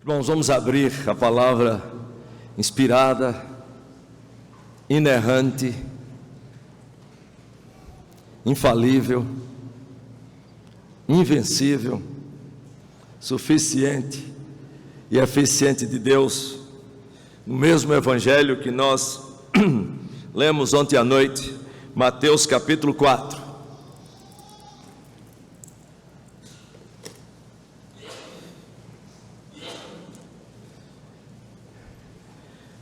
Irmãos, vamos abrir a palavra inspirada, inerrante, infalível, invencível, suficiente e eficiente de Deus, no mesmo evangelho que nós lemos ontem à noite, Mateus capítulo 4.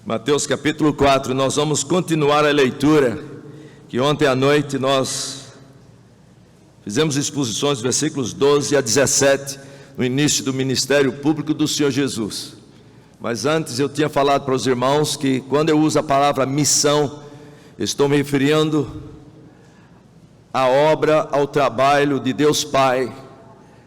Mateus capítulo 4, nós vamos continuar a leitura, que ontem à noite nós fizemos exposições dos versículos 12 a 17, no início do ministério público do Senhor Jesus. Mas antes eu tinha falado para os irmãos que quando eu uso a palavra missão, estou me referindo à obra, ao trabalho de Deus Pai,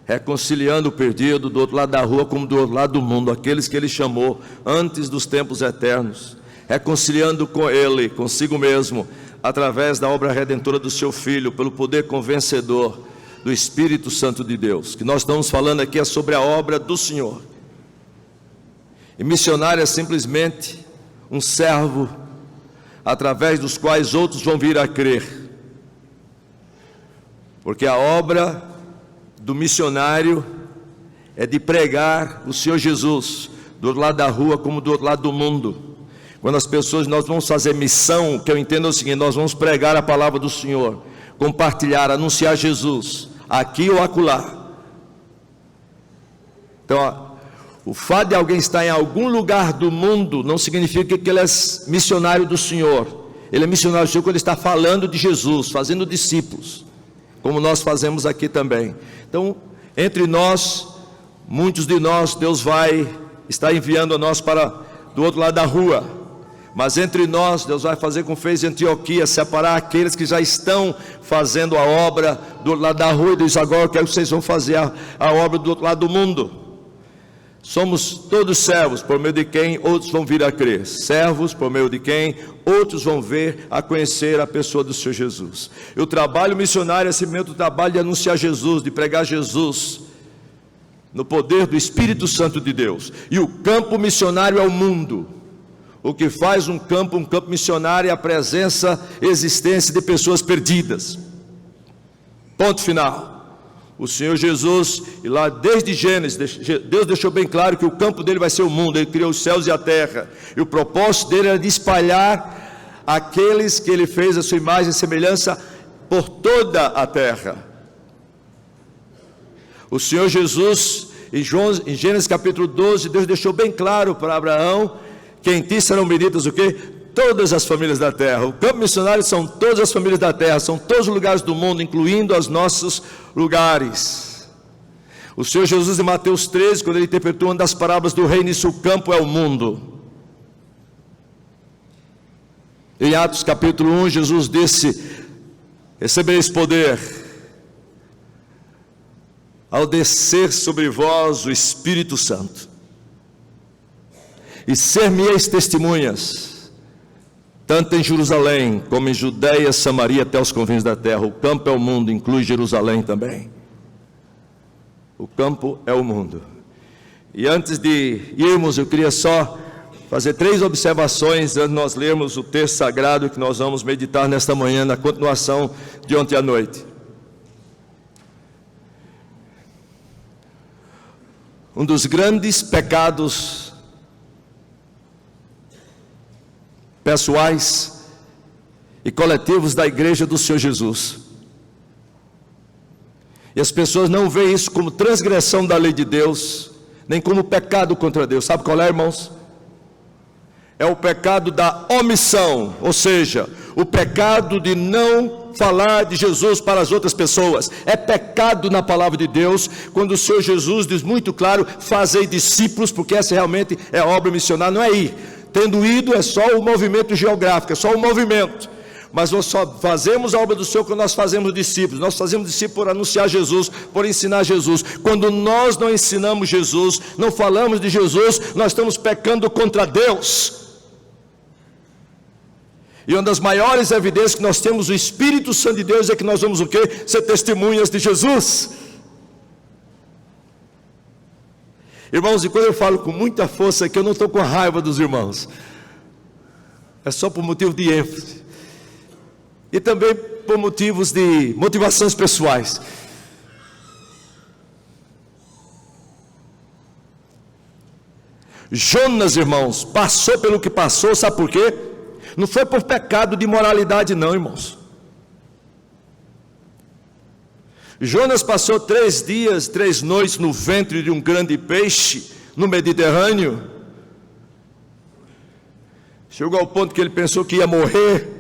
reconciliando o perdido do outro lado da rua como do outro lado do mundo, aqueles que Ele chamou antes dos tempos eternos, reconciliando com Ele, consigo mesmo, através da obra redentora do Seu Filho, pelo poder convencedor do Espírito Santo de Deus. Que nós estamos falando aqui é sobre a obra do Senhor. E missionário é simplesmente um servo, através dos quais outros vão vir a crer, porque a obra do missionário é de pregar o Senhor Jesus do outro lado da rua como do outro lado do mundo. Quando as pessoas, nós vamos fazer missão, o que eu entendo é o seguinte: nós vamos pregar a palavra do Senhor, compartilhar, anunciar Jesus aqui ou acolá. Então, o fato de alguém estar em algum lugar do mundo não significa que ele é missionário do Senhor. Ele é missionário do Senhor quando ele está falando de Jesus, fazendo discípulos, como nós fazemos aqui também. Então, entre nós, muitos de nós, Deus vai estar enviando a nós para do outro lado da rua. Mas entre nós, Deus vai fazer como fez em Antioquia, separar aqueles que já estão fazendo a obra do outro lado da rua, e diz: agora eu quero que vocês vão fazer a obra do outro lado do mundo. Somos todos servos, por meio de quem outros vão vir a crer. Servos, por meio de quem outros vão ver a conhecer a pessoa do Senhor Jesus. E o trabalho missionário é simplesmente o trabalho de anunciar Jesus, de pregar Jesus, no poder do Espírito Santo de Deus. E o campo missionário é o mundo. O que faz um campo missionário é a presença, existência de pessoas perdidas. Ponto final. O Senhor Jesus, e lá desde Gênesis, Deus deixou bem claro que o campo dele vai ser o mundo. Ele criou os céus e a terra, e o propósito dele era de espalhar aqueles que ele fez a sua imagem e semelhança por toda a terra. O Senhor Jesus, em Gênesis capítulo 12, Deus deixou bem claro para Abraão que em ti serão benditas o quê? Todas as famílias da terra. O campo missionário são todas as famílias da terra, são todos os lugares do mundo, incluindo os nossos lugares. O Senhor Jesus, em Mateus 13, quando ele interpretou uma das parábolas do reino, disse: o campo é o mundo. Em Atos capítulo 1, Jesus disse: recebereis poder ao descer sobre vós o Espírito Santo, e ser-me-eis testemunhas, tanto em Jerusalém, como em Judeia, Samaria, até os confins da terra. O campo é o mundo, inclui Jerusalém também. O campo é o mundo. E antes de irmos, eu queria só fazer 3 observações, antes de nós lermos o texto sagrado que nós vamos meditar nesta manhã, na continuação de ontem à noite. Um dos grandes pecados pessoais e coletivos da igreja do Senhor Jesus, e as pessoas não veem isso como transgressão da lei de Deus, nem como pecado contra Deus. Sabe qual é, irmãos? É o pecado da omissão, ou seja, o pecado de não falar de Jesus para as outras pessoas. É pecado na palavra de Deus, quando o Senhor Jesus diz muito claro: fazei discípulos, porque essa realmente é a obra missionária, não é ir. Tendo ido é só o movimento geográfico, é só o movimento. Mas nós só fazemos a obra do Senhor quando nós fazemos discípulos. Nós fazemos discípulos por anunciar Jesus, por ensinar Jesus. Quando nós não ensinamos Jesus, não falamos de Jesus, nós estamos pecando contra Deus. E uma das maiores evidências que nós temos o Espírito Santo de Deus é que nós vamos o quê? Ser testemunhas de Jesus. Irmãos, e quando eu falo com muita força aqui, eu não estou com raiva dos irmãos. É só por motivo de ênfase. E também por motivos de motivações pessoais. Jonas, irmãos, passou pelo que passou, sabe por quê? Não foi por pecado de imoralidade não, irmãos. Jonas passou 3 dias, 3 noites no ventre de um grande peixe, no Mediterrâneo. Chegou ao ponto que ele pensou que ia morrer.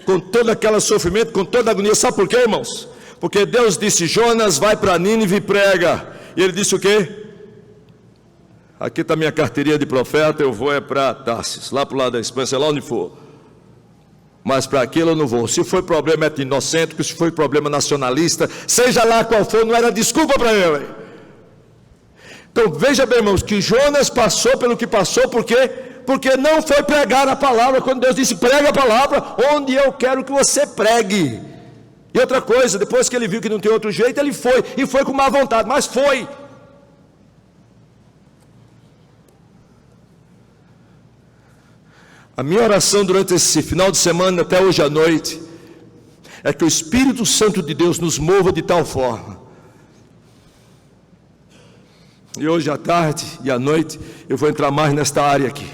Com todo aquele sofrimento, com toda a agonia. Sabe por quê, irmãos? Porque Deus disse, Jonas, vai para Nínive e prega. E ele disse o quê? Aqui está minha carteirinha de profeta, eu vou para Tarsis, lá para o lado da Espanha, sei lá onde for. Mas para aquilo eu não vou. Se foi problema etnocêntrico, se foi problema nacionalista, seja lá qual for, não era desculpa para ele. Então veja bem, irmãos, que Jonas passou pelo que passou, por quê? Porque não foi pregar a palavra, quando Deus disse, prega a palavra, onde eu quero que você pregue. E outra coisa, depois que ele viu que não tem outro jeito, ele foi, e foi com má vontade, mas foi. A minha oração durante esse final de semana, até hoje à noite, é que o Espírito Santo de Deus nos mova de tal forma. E hoje à tarde e à noite, eu vou entrar mais nesta área aqui.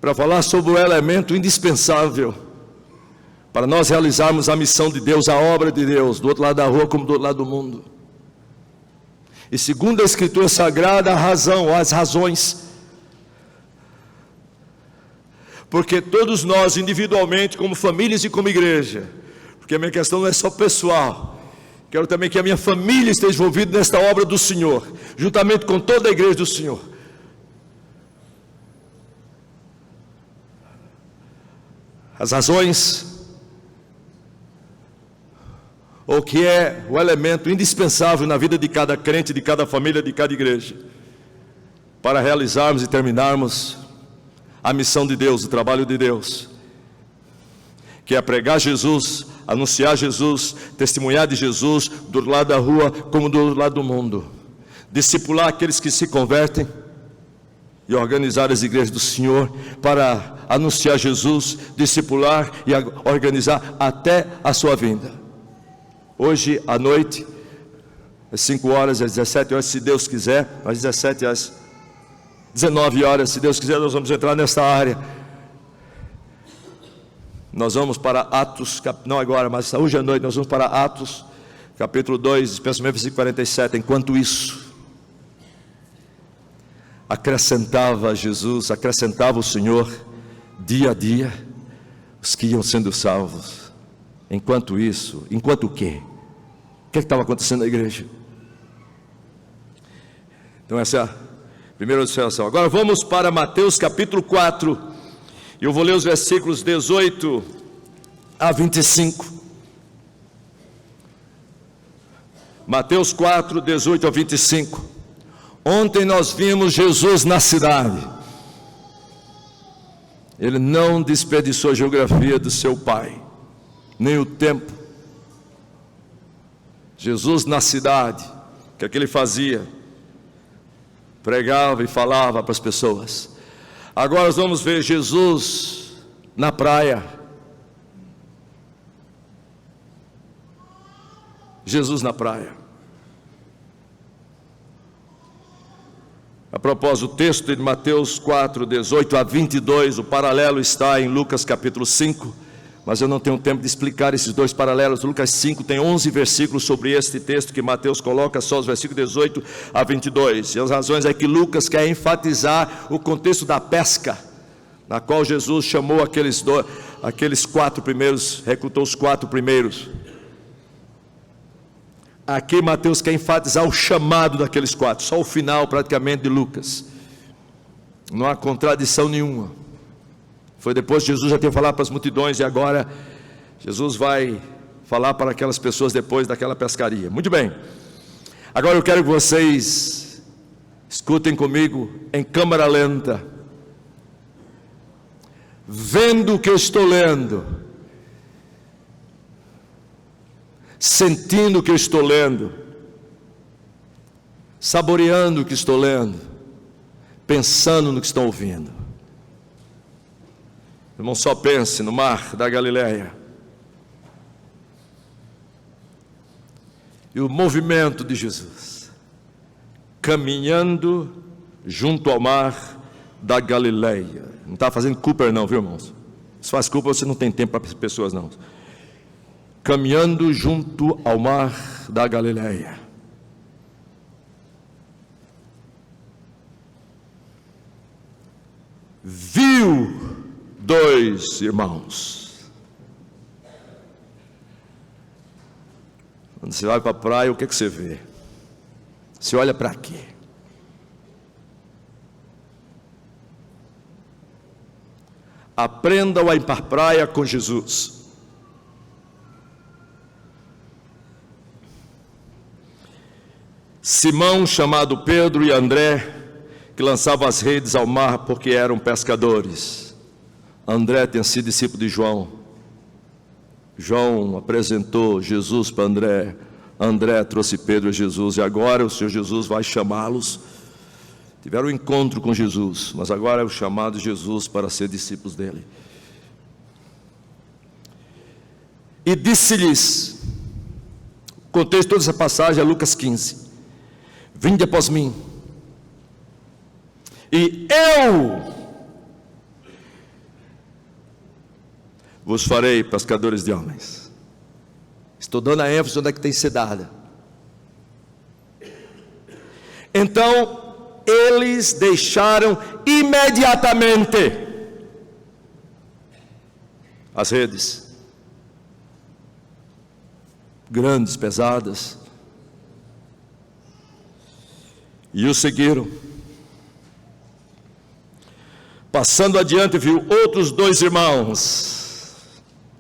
Para falar sobre o elemento indispensável para nós realizarmos a missão de Deus, a obra de Deus, do outro lado da rua como do outro lado do mundo. E segundo a Escritura Sagrada, a razão, as razões. Porque todos nós, individualmente, como famílias e como igreja, porque a minha questão não é só pessoal, quero também que a minha família esteja envolvida nesta obra do Senhor, juntamente com toda a igreja do Senhor. As razões, ou que é o elemento indispensável na vida de cada crente, de cada família, de cada igreja, para realizarmos e terminarmos a missão de Deus, o trabalho de Deus, que é pregar Jesus, anunciar Jesus, testemunhar de Jesus, do lado da rua como do lado do mundo, discipular aqueles que se convertem e organizar as igrejas do Senhor para anunciar Jesus, discipular e organizar até a sua vinda. Hoje à noite, às 5 horas, às 17 horas, se Deus quiser, às 17 às 19 horas, se Deus quiser, nós vamos entrar nesta área. Nós vamos para Atos, não agora, mas hoje à noite nós vamos para Atos, capítulo 2, especialmente versículo 47. Enquanto isso, acrescentava Jesus, acrescentava o Senhor, dia a dia, os que iam sendo salvos. Enquanto isso, enquanto o quê? O que estava acontecendo na igreja? Então essa é a primeira observação. Agora vamos para Mateus capítulo 4. E eu vou ler os versículos 18 a 25. Mateus 4, 18 a 25. Ontem nós vimos Jesus na cidade. Ele não desperdiçou a geografia do seu pai, nem o tempo. Jesus na cidade, o que é que ele fazia? Pregava e falava para as pessoas. Agora nós vamos ver Jesus na praia. Jesus na praia. A propósito, o texto de Mateus 4, 18 a 22, o paralelo está em Lucas capítulo 5, mas eu não tenho tempo de explicar esses dois paralelos. Lucas 5 tem 11 versículos sobre este texto que Mateus coloca, só os versículos 18 a 22. E as razões é que Lucas quer enfatizar o contexto da pesca, na qual Jesus chamou aqueles 4 primeiros, recrutou os 4 primeiros. Aqui Mateus quer enfatizar o chamado daqueles 4, só o final praticamente de Lucas. Não há contradição nenhuma. Foi depois que Jesus já tinha falado para as multidões, e agora Jesus vai falar para aquelas pessoas depois daquela pescaria. Muito bem. Agora eu quero que vocês escutem comigo em câmera lenta. Vendo o que eu estou lendo, sentindo o que eu estou lendo, saboreando o que estou lendo, pensando no que estão ouvindo. Irmão, só pense no mar da Galileia. E o movimento de Jesus, caminhando junto ao mar da Galileia. Não está fazendo Cooper não, viu, irmãos? Se faz Cooper, você não tem tempo para as pessoas não. Caminhando junto ao mar da Galileia. Viu dois irmãos. Quando você vai para a praia, o que você vê? Você olha para quê? Aprendam a ir para a praia com Jesus. Simão, chamado Pedro, e André, que lançavam as redes ao mar porque eram pescadores. André tinha sido discípulo de João. João apresentou Jesus para André. André trouxe Pedro a Jesus. E agora o Senhor Jesus vai chamá-los. Tiveram um encontro com Jesus, mas agora é o chamado de Jesus para ser discípulos dele. E disse-lhes, o contexto de toda essa passagem é Lucas 15. Vinde após mim, e eu vos farei pescadores de homens. Estou dando a ênfase onde é que tem que ser dada. Então, eles deixaram imediatamente as redes, grandes, pesadas, e o seguiram. Passando adiante, viu outros dois irmãos,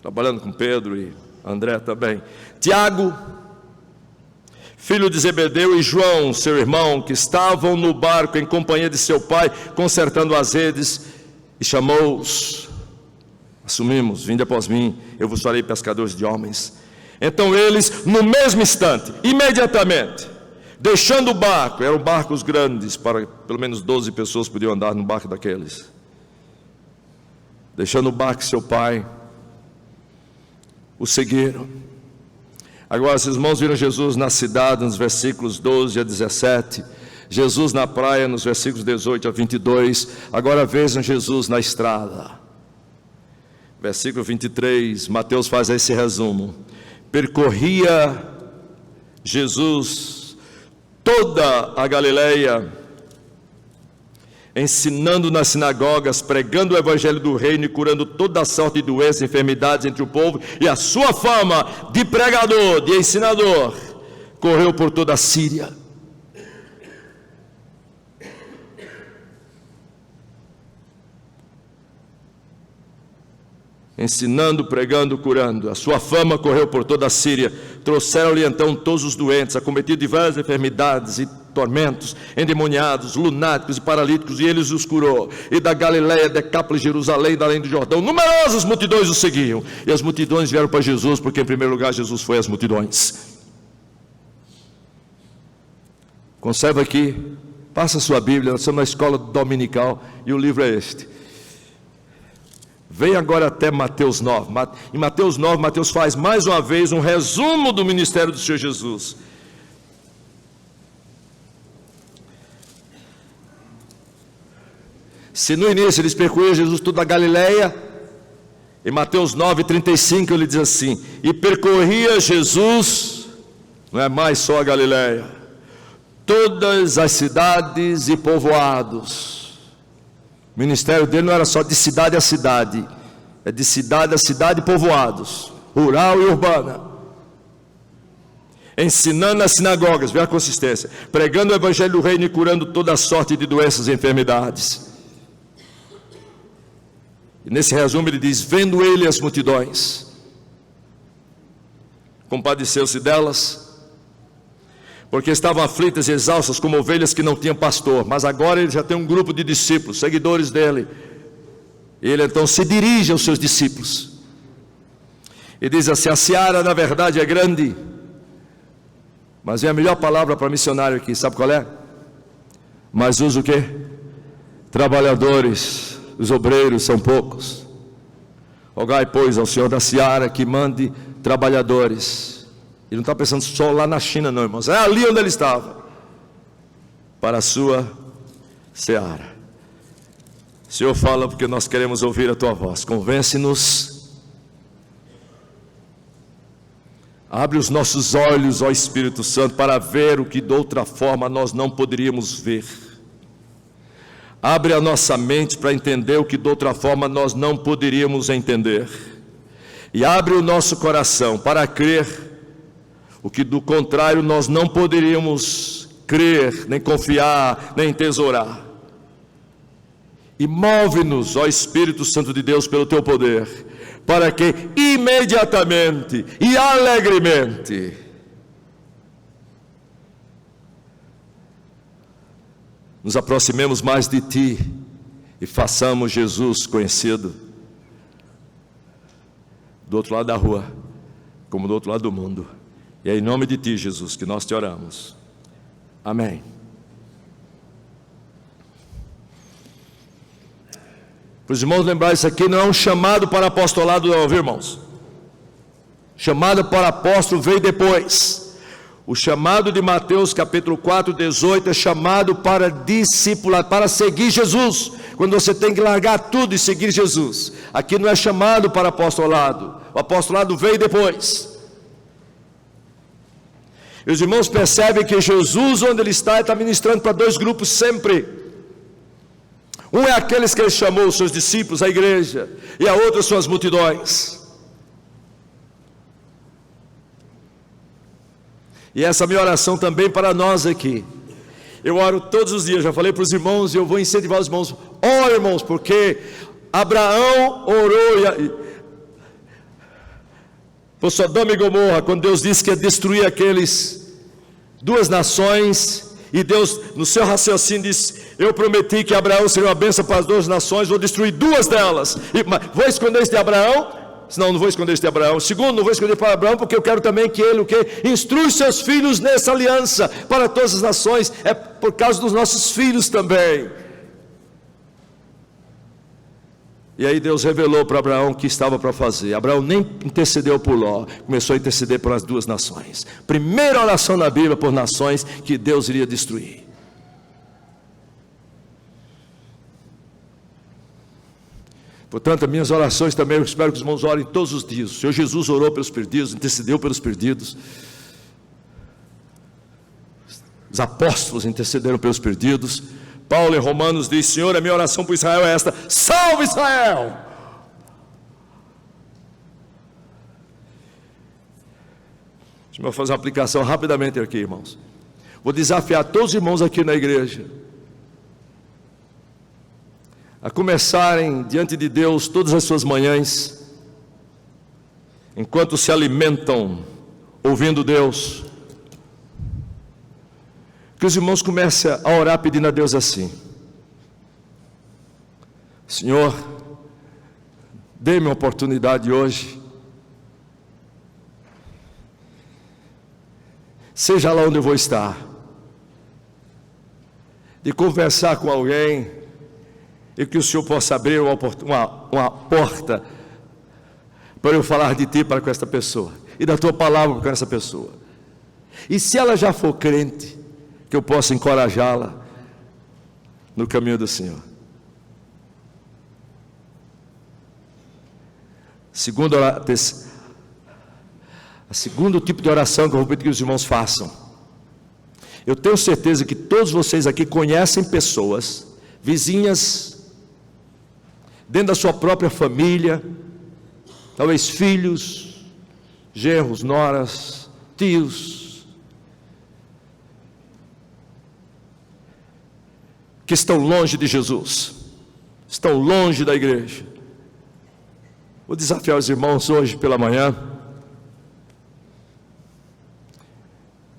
trabalhando com Pedro e André também, Tiago, filho de Zebedeu, e João, seu irmão, que estavam no barco em companhia de seu pai, consertando as redes, e chamou-os. Assumimos, vinde após mim, eu vos farei pescadores de homens. Então eles, no mesmo instante, imediatamente, deixando o barco, eram barcos grandes, para pelo menos 12 pessoas podiam andar no barco daqueles. Deixando o barco seu pai, o seguiram. Agora, os irmãos viram Jesus na cidade, nos versículos 12 a 17, Jesus na praia, nos versículos 18 a 22, agora vejam Jesus na estrada. Versículo 23, Mateus faz esse resumo. Percorria Jesus toda a Galileia, ensinando nas sinagogas, pregando o evangelho do reino e curando toda a sorte de doenças e enfermidades entre o povo, e a sua fama de pregador, de ensinador, correu por toda a Síria. Ensinando, pregando, curando, a sua fama correu por toda a Síria. Trouxeram-lhe então todos os doentes, acometidos de várias enfermidades e tormentos, endemoniados, lunáticos e paralíticos, e ele os curou. E da Galileia, Decápolis, Jerusalém, da além do Jordão, numerosas multidões o seguiam. E as multidões vieram para Jesus, porque em primeiro lugar Jesus foi às multidões. Conserva aqui, passa a sua Bíblia, nós estamos na escola dominical, e o livro é este. Vem agora até Mateus 9. Em Mateus 9, Mateus faz mais uma vez um resumo do ministério do Senhor Jesus. Se no início eles percorriam Jesus toda a Galileia, em Mateus 9, 35 ele diz assim: e percorria Jesus, não é mais só a Galileia, todas as cidades e povoados. O ministério dele não era só de cidade a cidade, é de cidade a cidade e povoados, rural e urbana. Ensinando nas sinagogas, vê a consistência, pregando o evangelho do reino e curando toda sorte de doenças e enfermidades. E nesse resumo ele diz: vendo ele as multidões, compadeceu-se delas, porque estavam aflitas e exaustas como ovelhas que não tinham pastor. Mas agora ele já tem um grupo de discípulos, seguidores dele. Ele então se dirige aos seus discípulos E diz assim: a seara na verdade é grande, mas é a melhor palavra para missionário aqui, sabe qual é? Mas usa o quê? Trabalhadores, os obreiros são poucos. Rogai, pois, ao Senhor da seara que mande trabalhadores. Ele não está pensando só lá na China, não, irmãos, é ali onde ele estava, para a sua seara. Senhor, fala, porque nós queremos ouvir a tua voz. Convence-nos, abre os nossos olhos, ó Espírito Santo, para ver o que de outra forma nós não poderíamos ver. Abre a nossa mente para entender o que de outra forma nós não poderíamos entender. E abre o nosso coração para crer o que do contrário nós não poderíamos crer, nem confiar, nem tesourar. E move-nos, ó Espírito Santo de Deus, pelo teu poder, para que imediatamente e alegremente nos aproximemos mais de ti e façamos Jesus conhecido do outro lado da rua, como do outro lado do mundo. E é em nome de ti, Jesus, que nós te oramos. Amém. Para os irmãos lembrar, isso aqui não é um chamado para apostolado, não, viu, irmãos? Chamado para apóstolo veio depois. O chamado de Mateus capítulo 4, 18 é chamado para discipular, para seguir Jesus, quando você tem que largar tudo e seguir Jesus. Aqui não é chamado para apostolado, o apostolado veio depois. E os irmãos percebem que Jesus, onde ele está ministrando para dois grupos sempre. Um é aqueles que ele chamou os seus discípulos, a igreja, e a outra são as multidões. E essa é a minha oração também para nós aqui. Eu oro todos os dias, já falei para os irmãos, e eu vou incentivar os irmãos. Ora, irmãos, porque Abraão orou por Sodoma e Gomorra, quando Deus disse que ia destruir aqueles duas nações. E Deus, no seu raciocínio, disse: eu prometi que Abraão seria uma bênção para as duas nações, vou destruir duas delas. Vou esconder isso de Abraão? Senão, não vou esconder isso de Abraão. Segundo, não vou esconder para Abraão, porque eu quero também que ele instrui seus filhos nessa aliança para todas as nações. É por causa dos nossos filhos também. E aí Deus revelou para Abraão o que estava para fazer. Abraão nem intercedeu por Ló, começou a interceder por as duas nações. Primeira oração na Bíblia por nações que Deus iria destruir. Portanto, as minhas orações também, eu espero que os irmãos orem todos os dias. O Senhor Jesus orou pelos perdidos, intercedeu pelos perdidos. Os apóstolos intercederam pelos perdidos. Paulo em Romanos diz: Senhor, a minha oração por Israel é esta: salve Israel! Deixa eu fazer uma aplicação rapidamente aqui, irmãos. Vou desafiar todos os irmãos aqui na igreja a começarem diante de Deus todas as suas manhãs, enquanto se alimentam ouvindo Deus, que os irmãos comecem a orar pedindo a Deus assim: Senhor, dê-me uma oportunidade hoje, seja lá onde eu vou estar, de conversar com alguém, e que o Senhor possa abrir uma porta para eu falar de Ti para com esta pessoa, e da Tua palavra com essa pessoa. E se ela já for crente, que eu possa encorajá-la no caminho do Senhor. Segundo tipo de oração que eu vou pedir que os irmãos façam. Eu tenho certeza que todos vocês aqui conhecem pessoas, vizinhas, dentro da sua própria família, talvez filhos, genros, noras, tios, que estão longe de Jesus, estão longe da igreja. Vou desafiar os irmãos hoje pela manhã,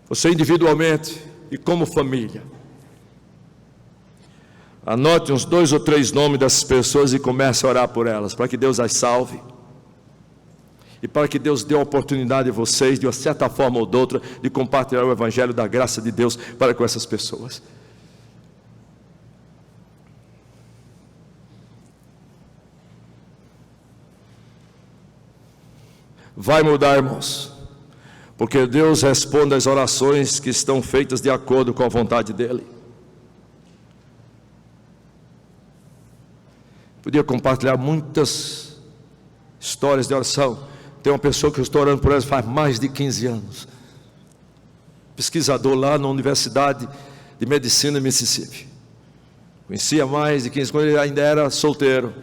você individualmente e como família, anote uns 2 ou 3 nomes dessas pessoas e comece a orar por elas, para que Deus as salve, e para que Deus dê a oportunidade a vocês, de uma certa forma ou de outra, de compartilhar o Evangelho da graça de Deus para com essas pessoas. Vai mudar, irmãos, porque Deus responde às orações que estão feitas de acordo com a vontade dEle. Podia compartilhar muitas histórias de oração. Tem uma pessoa que eu estou orando por ela faz mais de 15 anos, pesquisador lá na Universidade de Medicina em Mississippi. Conhecia mais de 15 quando ele ainda era solteiro.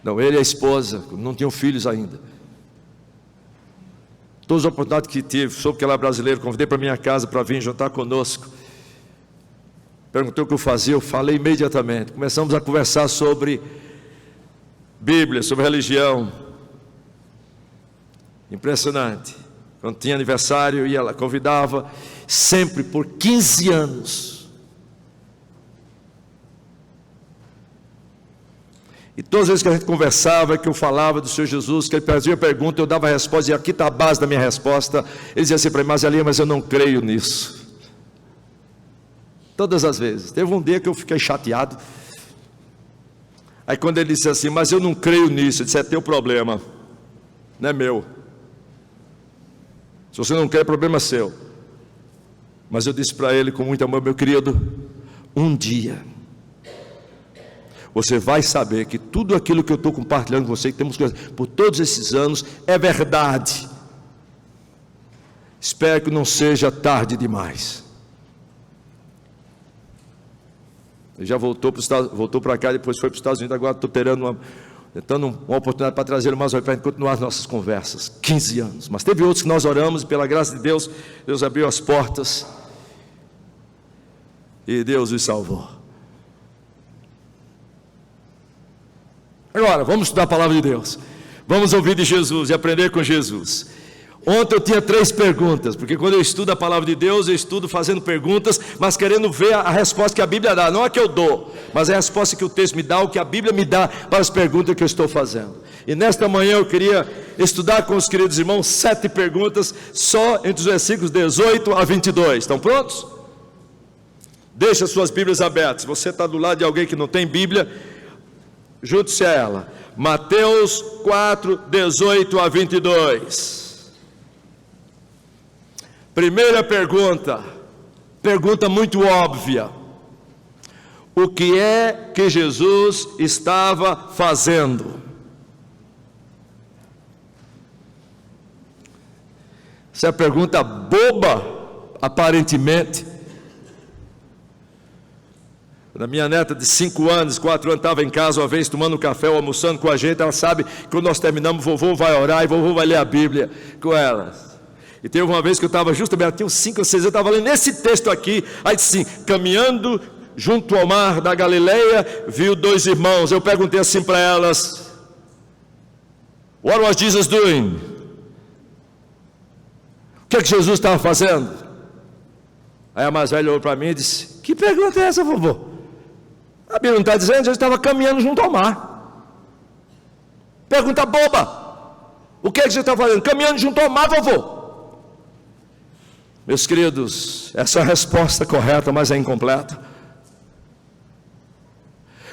Não, ele e a esposa, não tinham filhos ainda. Todas as oportunidades que tive, soube que ela é brasileira, convidei para minha casa para vir jantar conosco. Perguntou o que eu fazia, eu falei imediatamente. Começamos a conversar sobre Bíblia, sobre religião. Impressionante. Quando tinha aniversário, e ela convidava, sempre por 15 anos. E todas as vezes que a gente conversava, que eu falava do Senhor Jesus, que ele fazia a pergunta, eu dava a resposta, e aqui está a base da minha resposta. Ele dizia assim para mim: mas eu não creio nisso. Todas as vezes. Teve um dia que eu fiquei chateado. Aí quando ele disse assim: mas eu não creio nisso, eu disse: é teu problema, não é meu. Se você não quer, é problema seu. Mas eu disse para ele com muito amor: meu querido, um dia você vai saber que tudo aquilo que eu estou compartilhando com você, que temos por todos esses anos, é verdade. Espero que não seja tarde demais. Ele já voltou para cá, depois foi para os Estados Unidos. Agora estou tentando uma oportunidade para trazer mais para a gente continuar as nossas conversas. 15 anos. Mas teve outros que nós oramos, e pela graça de Deus, Deus abriu as portas e Deus os salvou. Agora, vamos estudar a palavra de Deus. Vamos ouvir de Jesus e aprender com Jesus. Ontem eu tinha 3 perguntas, porque quando eu estudo a palavra de Deus, eu estudo fazendo perguntas, mas querendo ver a resposta que a Bíblia dá. Não a que eu dou, mas a resposta que o texto me dá, o que a Bíblia me dá para as perguntas que eu estou fazendo. E nesta manhã eu queria estudar com os queridos irmãos 7 perguntas, só entre os versículos 18 a 22. Estão prontos? Deixa suas Bíblias abertas. Se você está do lado de alguém que não tem Bíblia, junte-se a ela. Mateus 4, 18 a 22. Primeira pergunta muito óbvia: o que é que Jesus estava fazendo? Essa é a pergunta boba, aparentemente. A minha neta de 5 anos, 4 anos, estava em casa uma vez tomando um café ou almoçando com a gente. Ela sabe que quando nós terminamos, vovô vai orar e vovô vai ler a Bíblia com elas. E teve uma vez que eu estava justamente, ela tinha uns 5 ou 6 anos, eu estava lendo esse texto aqui, aí disse assim: caminhando junto ao mar da Galileia, viu 2 irmãos. Eu perguntei assim para elas: what was Jesus doing? O que é que Jesus estava fazendo? Aí a mais velha olhou para mim e disse: que pergunta é essa, vovô? A Bíblia não está dizendo, Jesus estava caminhando junto ao mar. Pergunta boba. O que é que Jesus está fazendo? Caminhando junto ao mar, vovô. Meus queridos, essa é a resposta correta, mas é incompleta.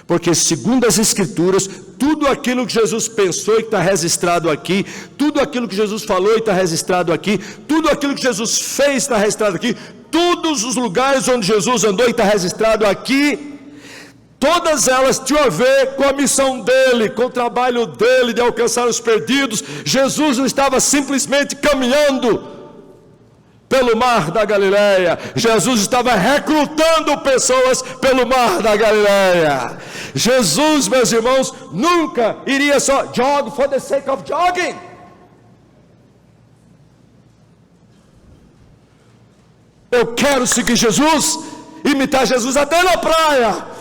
Porque segundo as Escrituras, tudo aquilo que Jesus pensou e está registrado aqui, tudo aquilo que Jesus falou e está registrado aqui, tudo aquilo que Jesus fez está registrado aqui, todos os lugares onde Jesus andou e está registrado aqui, todas elas tinham a ver com a missão dele, com o trabalho dele de alcançar os perdidos. Jesus não estava simplesmente caminhando pelo mar da Galileia, Jesus estava recrutando pessoas pelo mar da Galileia. Jesus, meus irmãos, nunca iria só jog for the sake of jogging. Eu quero seguir Jesus, imitar Jesus até na praia.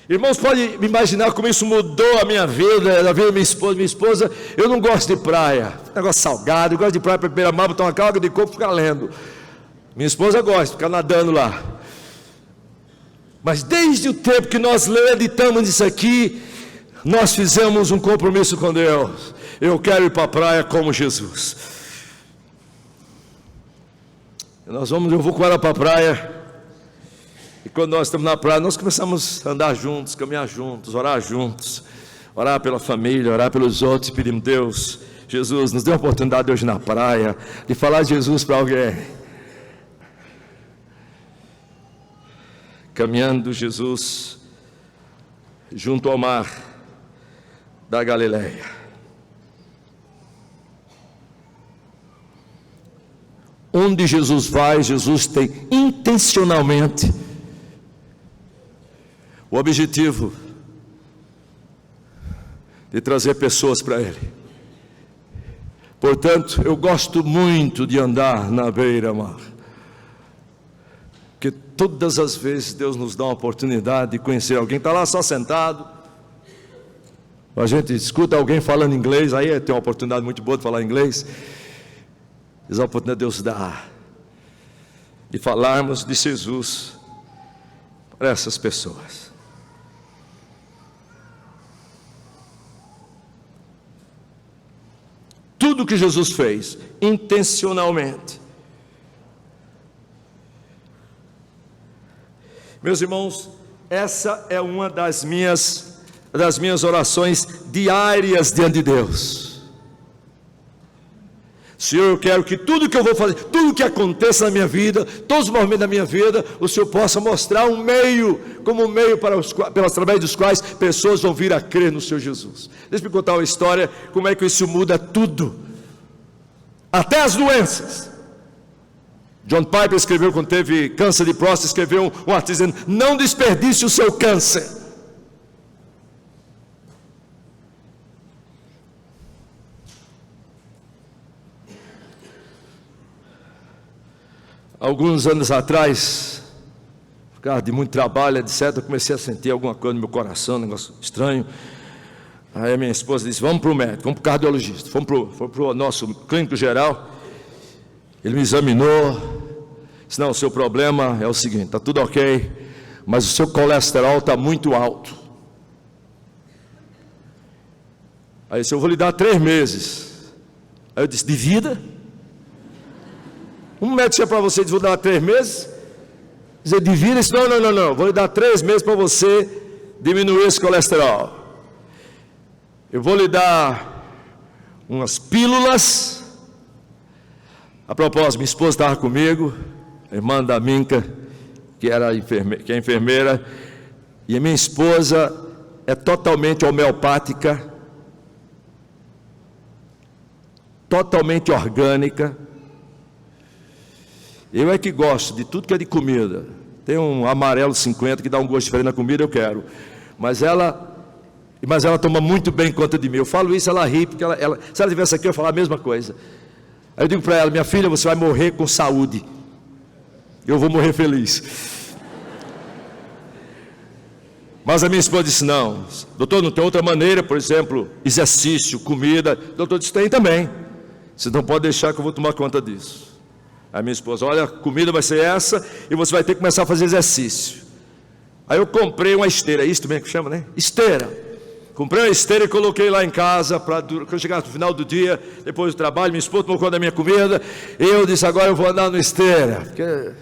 Irmãos, pode imaginar como isso mudou a minha vida, a vida da minha esposa. Minha esposa, eu não gosto de praia, negócio salgado. Eu gosto de praia para beber a mar, botar uma calca de coco e ficar lendo. Minha esposa gosta de ficar nadando lá. Mas desde o tempo que nós meditamos nisso aqui, nós fizemos um compromisso com Deus. Eu quero ir para a praia como Jesus. Eu vou com ela para a praia. E quando nós estamos na praia, nós começamos a andar juntos, caminhar juntos, orar juntos. Orar pela família, orar pelos outros. Pedimos, Deus, Jesus, nos dê a oportunidade de hoje na praia, de falar de Jesus para alguém. Caminhando Jesus junto ao mar da Galileia. Onde Jesus vai, Jesus tem intencionalmente o objetivo de trazer pessoas para Ele. Portanto, eu gosto muito de andar na beira-mar, porque todas as vezes Deus nos dá uma oportunidade de conhecer alguém. Está lá só sentado, a gente escuta alguém falando inglês, aí tem uma oportunidade muito boa de falar inglês. Essa oportunidade Deus dá de falarmos de Jesus para essas pessoas. Tudo que Jesus fez, intencionalmente. Meus irmãos, essa é uma das minhas orações diárias diante de Deus. Senhor, eu quero que tudo que eu vou fazer, tudo que aconteça na minha vida, todos os momentos da minha vida, o Senhor possa mostrar um meio, como um meio através dos quais pessoas vão vir a crer no Senhor Jesus. Deixa eu me contar uma história, como é que isso muda tudo, até as doenças. John Piper escreveu, quando teve câncer de próstata, escreveu um artigo dizendo, não desperdice o seu câncer. Alguns anos atrás, por causa de muito trabalho, etc., eu comecei a sentir alguma coisa no meu coração, um negócio estranho. Aí a minha esposa disse, vamos para o médico, vamos para o cardiologista. Fomos para o nosso clínico geral. Ele me examinou, disse, não, o seu problema é o seguinte, está tudo ok, mas o seu colesterol está muito alto. Aí disse, eu vou lhe dar 3 meses. Aí eu disse, de vida? Um médico chega para você e diz, vou dar 3 meses, dizer, de vida, disse, não, vou lhe dar 3 meses para você diminuir esse colesterol. Eu vou lhe dar umas pílulas. A propósito, minha esposa estava comigo, a irmã da Minca, que é enfermeira, e a minha esposa é totalmente homeopática, totalmente orgânica. Eu é que gosto de tudo que é de comida. Tem um amarelo 50 que dá um gosto diferente na comida, eu quero. Mas ela toma muito bem conta de mim. Eu falo isso, ela ri, porque se ela estivesse aqui, eu ia falar a mesma coisa. Aí eu digo para ela, minha filha, você vai morrer com saúde. Eu vou morrer feliz. Mas a minha esposa disse, não, doutor, não tem outra maneira, por exemplo, exercício, comida. Doutor disse, tem também. Você não pode deixar que eu vou tomar conta disso. A minha esposa, olha, a comida vai ser essa e você vai ter que começar a fazer exercício. Aí eu comprei uma esteira, é isso mesmo que chama, né? Esteira. Comprei uma esteira e coloquei lá em casa, para quando eu chegar no final do dia, depois do trabalho, minha esposa tomou conta da minha comida, eu disse, agora eu vou andar na esteira. Porque...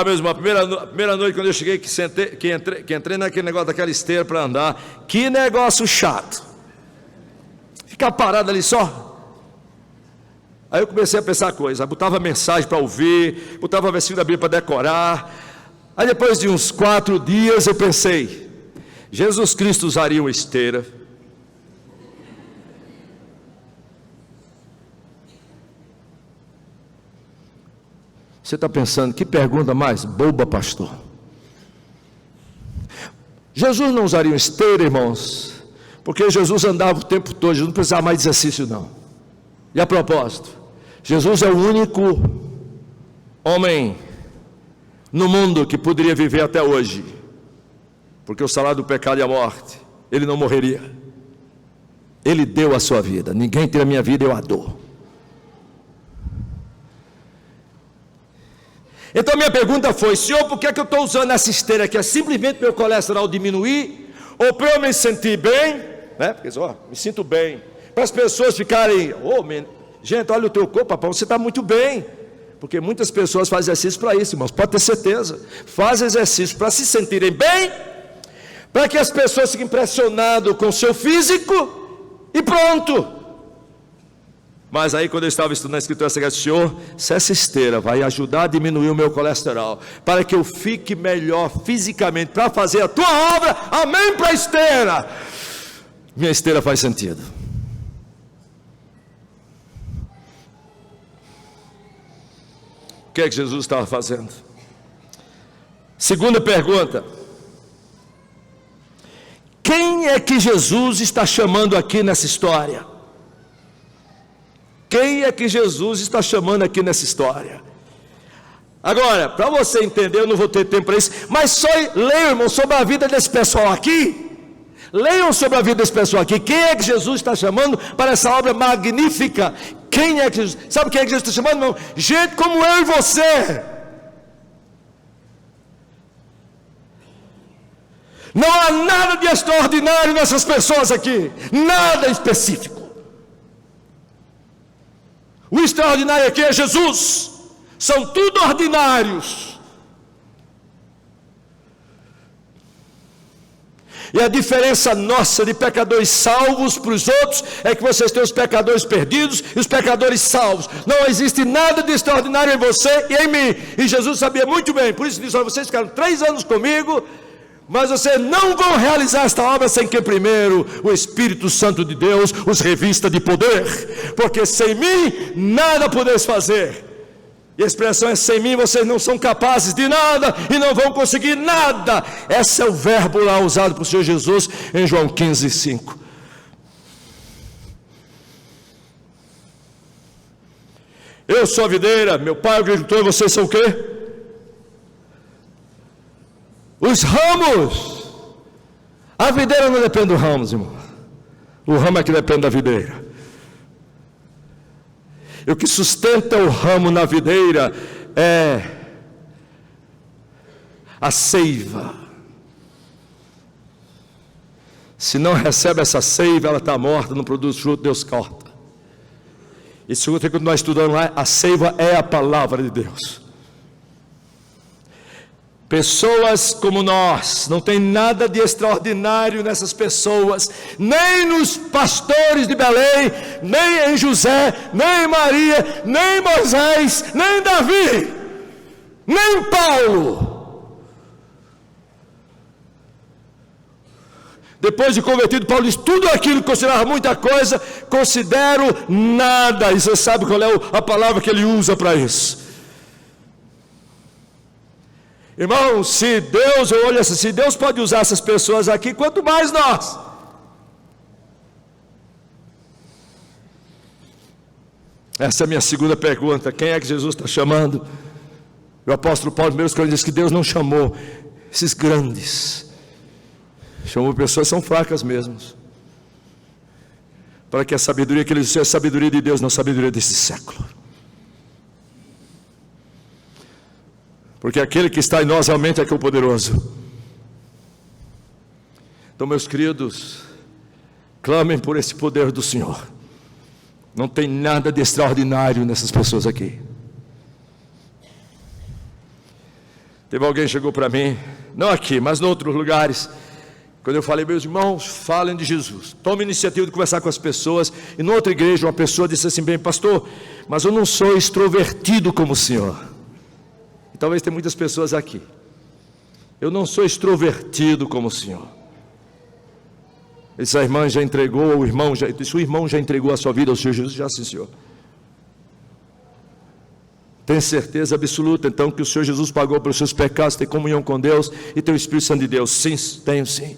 mesmo, a primeira noite quando eu cheguei, que entrei naquele negócio daquela esteira para andar, que negócio chato. Ficar parado ali só. Aí eu comecei a pensar coisas, botava mensagem para ouvir, botava versículo da Bíblia para decorar. Aí depois de uns 4 dias eu pensei, Jesus Cristo usaria uma esteira. Você está pensando, que pergunta mais boba, pastor? Jesus não usaria uma esteira, irmãos, porque Jesus andava o tempo todo, Jesus não precisava mais de exercício não. E a propósito, Jesus é o único homem no mundo que poderia viver até hoje, porque o salário do pecado é a morte. Ele não morreria. Ele deu a sua vida. Ninguém tira a minha vida, eu a dou. Então minha pergunta foi: Senhor, por que eu estou usando essa esteira aqui? É simplesmente para o meu colesterol diminuir? Ou para eu me sentir bem? Né? Porque, me sinto bem. Para as pessoas ficarem, gente, olha o teu corpo, papai, você está muito bem. Porque muitas pessoas fazem exercício para isso, irmãos, pode ter certeza. Fazem exercício para se sentirem bem, para que as pessoas fiquem impressionadas com o seu físico, e pronto. Mas aí, quando eu estava estudando a Escritura Sagrada, Senhor, se essa esteira vai ajudar a diminuir o meu colesterol, para que eu fique melhor fisicamente, para fazer a tua obra, amém para a esteira. Minha esteira faz sentido. O que é que Jesus estava fazendo? Segunda pergunta: quem é que Jesus está chamando aqui nessa história? Quem é que Jesus está chamando aqui nessa história? Agora, para você entender, eu não vou ter tempo para isso, mas só leiam, irmão, sobre a vida desse pessoal aqui. Leiam sobre a vida desse pessoal aqui. Quem é que Jesus está chamando para essa obra magnífica? Quem é que Jesus... Sabe quem é que Jesus está chamando, irmão? Gente como eu e você. Não há nada de extraordinário nessas pessoas aqui. Nada específico. O extraordinário aqui é Jesus. São tudo ordinários. E a diferença nossa de pecadores salvos para os outros é que vocês têm os pecadores perdidos e os pecadores salvos. Não existe nada de extraordinário em você e em mim. E Jesus sabia muito bem. Por isso disse: vocês ficaram 3 anos comigo, mas vocês não vão realizar esta obra sem que primeiro o Espírito Santo de Deus os revista de poder, porque sem mim nada podeis fazer. E a expressão é: sem mim vocês não são capazes de nada e não vão conseguir nada. Esse é o verbo lá usado por Senhor Jesus em João 15:5. Eu sou a videira, meu pai é o agricultor, e vocês são o quê? Os ramos. A videira não depende do ramo, irmão. O ramo é que depende da videira. E o que sustenta o ramo na videira é a seiva. Se não recebe essa seiva, ela está morta, não produz fruto, Deus corta. E segundo que nós estudamos lá, a seiva é a palavra de Deus. Pessoas como nós, não tem nada de extraordinário nessas pessoas, nem nos pastores de Belém, nem em José, nem em Maria, nem em Moisés, nem em Davi, nem em Paulo. Depois de convertido, Paulo diz: tudo aquilo que considerava muita coisa, considero nada. E você sabe qual é a palavra que ele usa para isso? Irmão, se Deus, olha, se Deus pode usar essas pessoas aqui, quanto mais nós. Essa é a minha segunda pergunta: quem é que Jesus está chamando? O apóstolo Paulo, em 1 Coríntios, diz que Deus não chamou esses grandes, chamou pessoas que são fracas mesmo, para que a sabedoria que ele disse é a sabedoria de Deus, não a sabedoria desse século. Porque aquele que está em nós realmente é que é o poderoso. Então, meus queridos, clamem por esse poder do Senhor. Não tem nada de extraordinário nessas pessoas aqui. Teve alguém que chegou para mim, não aqui, mas em outros lugares, quando eu falei: meus irmãos, falem de Jesus, tome a iniciativa de conversar com as pessoas. E em outra igreja, uma pessoa disse assim: bem, pastor, mas eu não sou extrovertido como o senhor. E talvez tenha muitas pessoas aqui: eu não sou extrovertido como o senhor. Essa irmã já entregou, o irmão já entregou a sua vida ao Senhor Jesus? Já, sim, senhor. Tem certeza absoluta então que o Senhor Jesus pagou pelos seus pecados, tem comunhão com Deus e tem o Espírito Santo de Deus? Sim, tenho sim.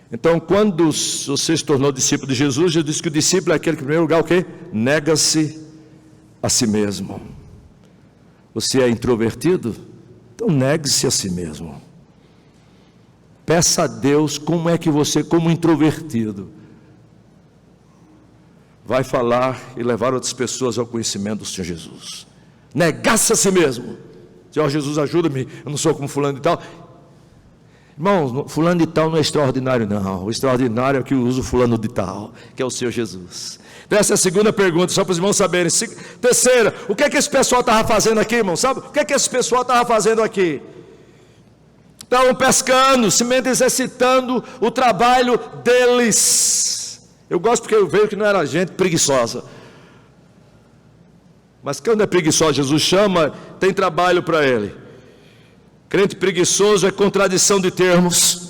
Então, quando você se tornou discípulo de Jesus, Jesus disse que o discípulo é aquele que, em primeiro lugar, o quê? Nega-se a si mesmo. Você é introvertido? Então negue-se a si mesmo. Peça a Deus como é que você, como introvertido, vai falar e levar outras pessoas ao conhecimento do Senhor Jesus. Negar-se a si mesmo. Senhor Jesus, ajuda-me, eu não sou como fulano de tal. Irmãos, fulano de tal não é extraordinário não. O extraordinário é o que usa o fulano de tal, que é o Senhor Jesus. Então essa é a segunda pergunta, só para os irmãos saberem. Terceira, o que é que esse pessoal estava fazendo aqui, irmão? Sabe? O que é que esse pessoal estava fazendo aqui? Estavam pescando, se exercitando o trabalho deles. Eu gosto porque eu vejo que não era gente preguiçosa. Mas quando é preguiçoso, Jesus chama, tem trabalho para ele. Crente preguiçoso é contradição de termos.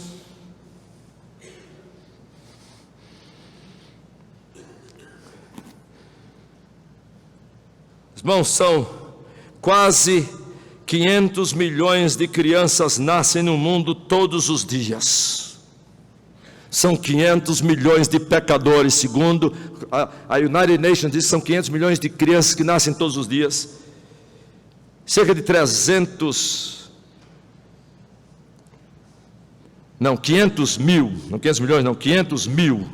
Irmãos, são quase 500 milhões de crianças nascem no mundo todos os dias. São 500 milhões de pecadores, segundo a United Nations diz que são 500 milhões de crianças que nascem todos os dias. Cerca de 500 mil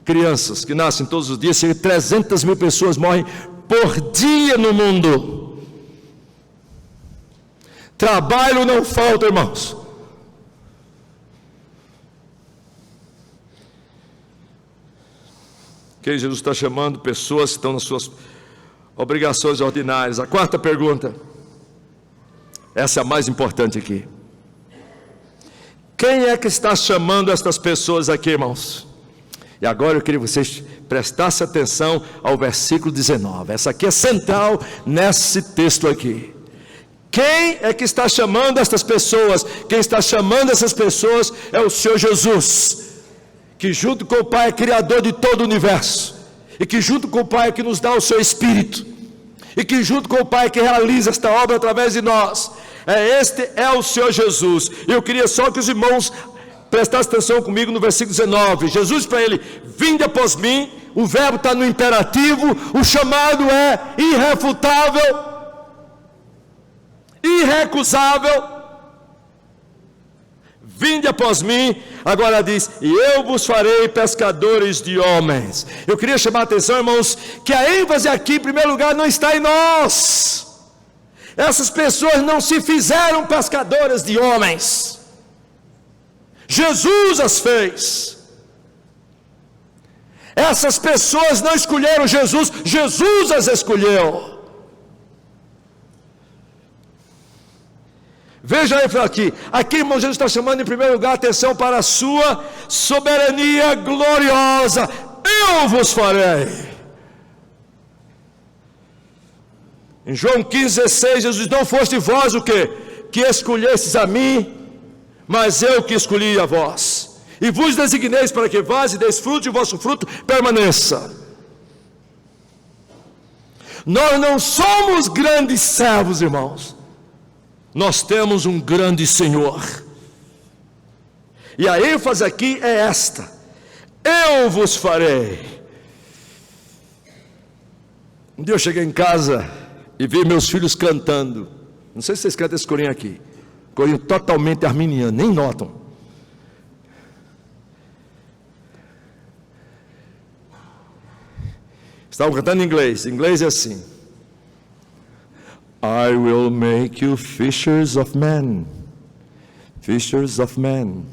crianças que nascem todos os dias, cerca de 300 mil pessoas morrem por dia no mundo. Trabalho não falta, irmãos. Que Jesus está chamando pessoas que estão nas suas obrigações ordinárias. A quarta pergunta, essa é a mais importante aqui. Quem é que está chamando estas pessoas aqui, irmãos? E agora eu queria que vocês prestassem atenção ao versículo 19. Essa aqui é central nesse texto aqui. Quem é que está chamando estas pessoas? Quem está chamando essas pessoas é o Senhor Jesus, que junto com o Pai é criador de todo o universo, e que junto com o Pai é que nos dá o seu Espírito, e que junto com o Pai é que realiza esta obra através de nós. Este é o Senhor Jesus. Eu queria só que os irmãos prestassem atenção comigo no versículo 19. Jesus para ele: vinde após mim. O verbo está no imperativo, o chamado é irrefutável, irrecusável. Vinde após mim. Agora diz: e eu vos farei pescadores de homens. Eu queria chamar a atenção, irmãos, que a ênfase aqui, em primeiro lugar, não está em nós. Essas pessoas não se fizeram pescadoras de homens. Jesus as fez. Essas pessoas não escolheram Jesus, Jesus as escolheu. Veja aí aqui, irmão, Jesus está chamando em primeiro lugar atenção para a sua soberania gloriosa. Eu vos farei. Em João 15,16, Jesus diz: não foste vós o quê? Que escolhestes a mim, mas eu que escolhi a vós. E vos designeis para que vós e deis fruto, e o vosso fruto permaneça. Nós não somos grandes servos, irmãos. Nós temos um grande Senhor. E a ênfase aqui é esta: eu vos farei. Um dia eu cheguei em casa e vi meus filhos cantando. Não sei se vocês cantam esse corinho aqui. Corinho totalmente arminiano, nem notam. Estavam cantando em inglês. Em inglês é assim: I will make you fishers of men, fishers of men,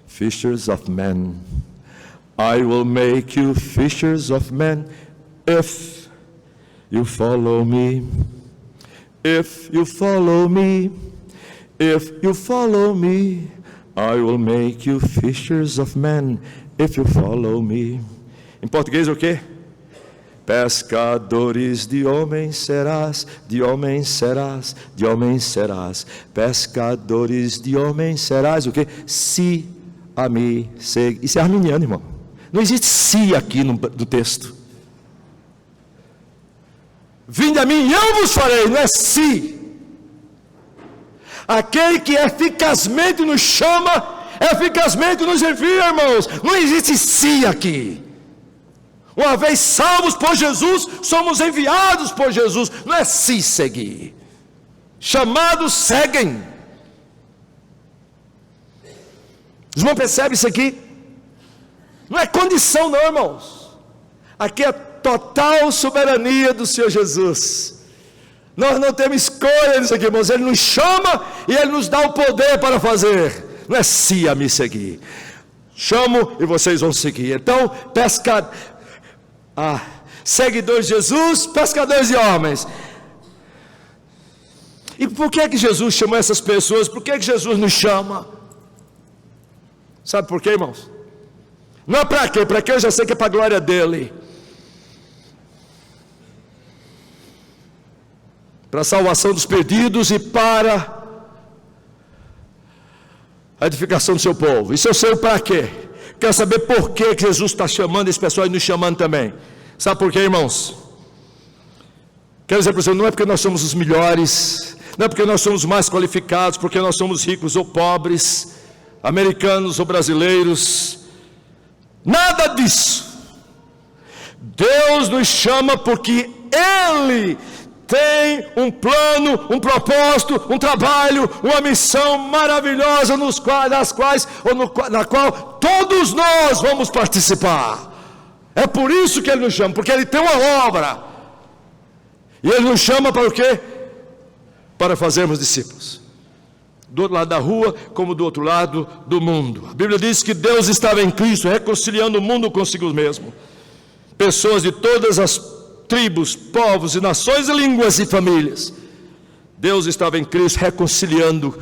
fishers of men. I will make you fishers of men if you follow me. If you follow me, if you follow me, I will make you fishers of men. If you follow me. Em português o quê? Pescadores de homens serás, de homens serás, de homens serás. Pescadores de homens serás, o quê? Se a mim segue. Isso é arminiano, irmão. Não existe se aqui no texto. Vinde a mim e eu vos farei, não é se. Aquele que eficazmente nos chama, eficazmente nos envia, irmãos. Não existe se aqui. Uma vez salvos por Jesus, somos enviados por Jesus. Não é se seguir. Chamados seguem. Os irmãos percebem isso aqui? Não é condição não, irmãos. Aqui é total soberania do Senhor Jesus. Nós não temos escolha nisso aqui, irmãos. Ele nos chama e Ele nos dá o poder para fazer. Não é se a me seguir. Chamo e vocês vão seguir. Então, seguidores de Jesus, pescadores de homens. E por que Jesus chamou essas pessoas? Por que Jesus nos chama? Sabe por quê, irmãos? Não é para quê? Para quê? Eu já sei que é para a glória dele. Para a salvação dos perdidos e para a edificação do seu povo. Isso eu sei para quê? Quero saber por que Jesus está chamando esse pessoal e nos chamando também. Sabe por quê, irmãos? Quero dizer para você, não é porque nós somos os melhores, não é porque nós somos mais qualificados, porque nós somos ricos ou pobres, americanos ou brasileiros, nada disso. Deus nos chama porque Ele tem um plano, um propósito, um trabalho, uma missão maravilhosa na qual todos nós vamos participar. É por isso que Ele nos chama, porque Ele tem uma obra. E Ele nos chama para o quê? Para fazermos discípulos. Do outro lado da rua, como do outro lado do mundo. A Bíblia diz que Deus estava em Cristo, reconciliando o mundo consigo mesmo. Pessoas de todas as tribos, povos e nações, e línguas e famílias. Deus estava em Cristo reconciliando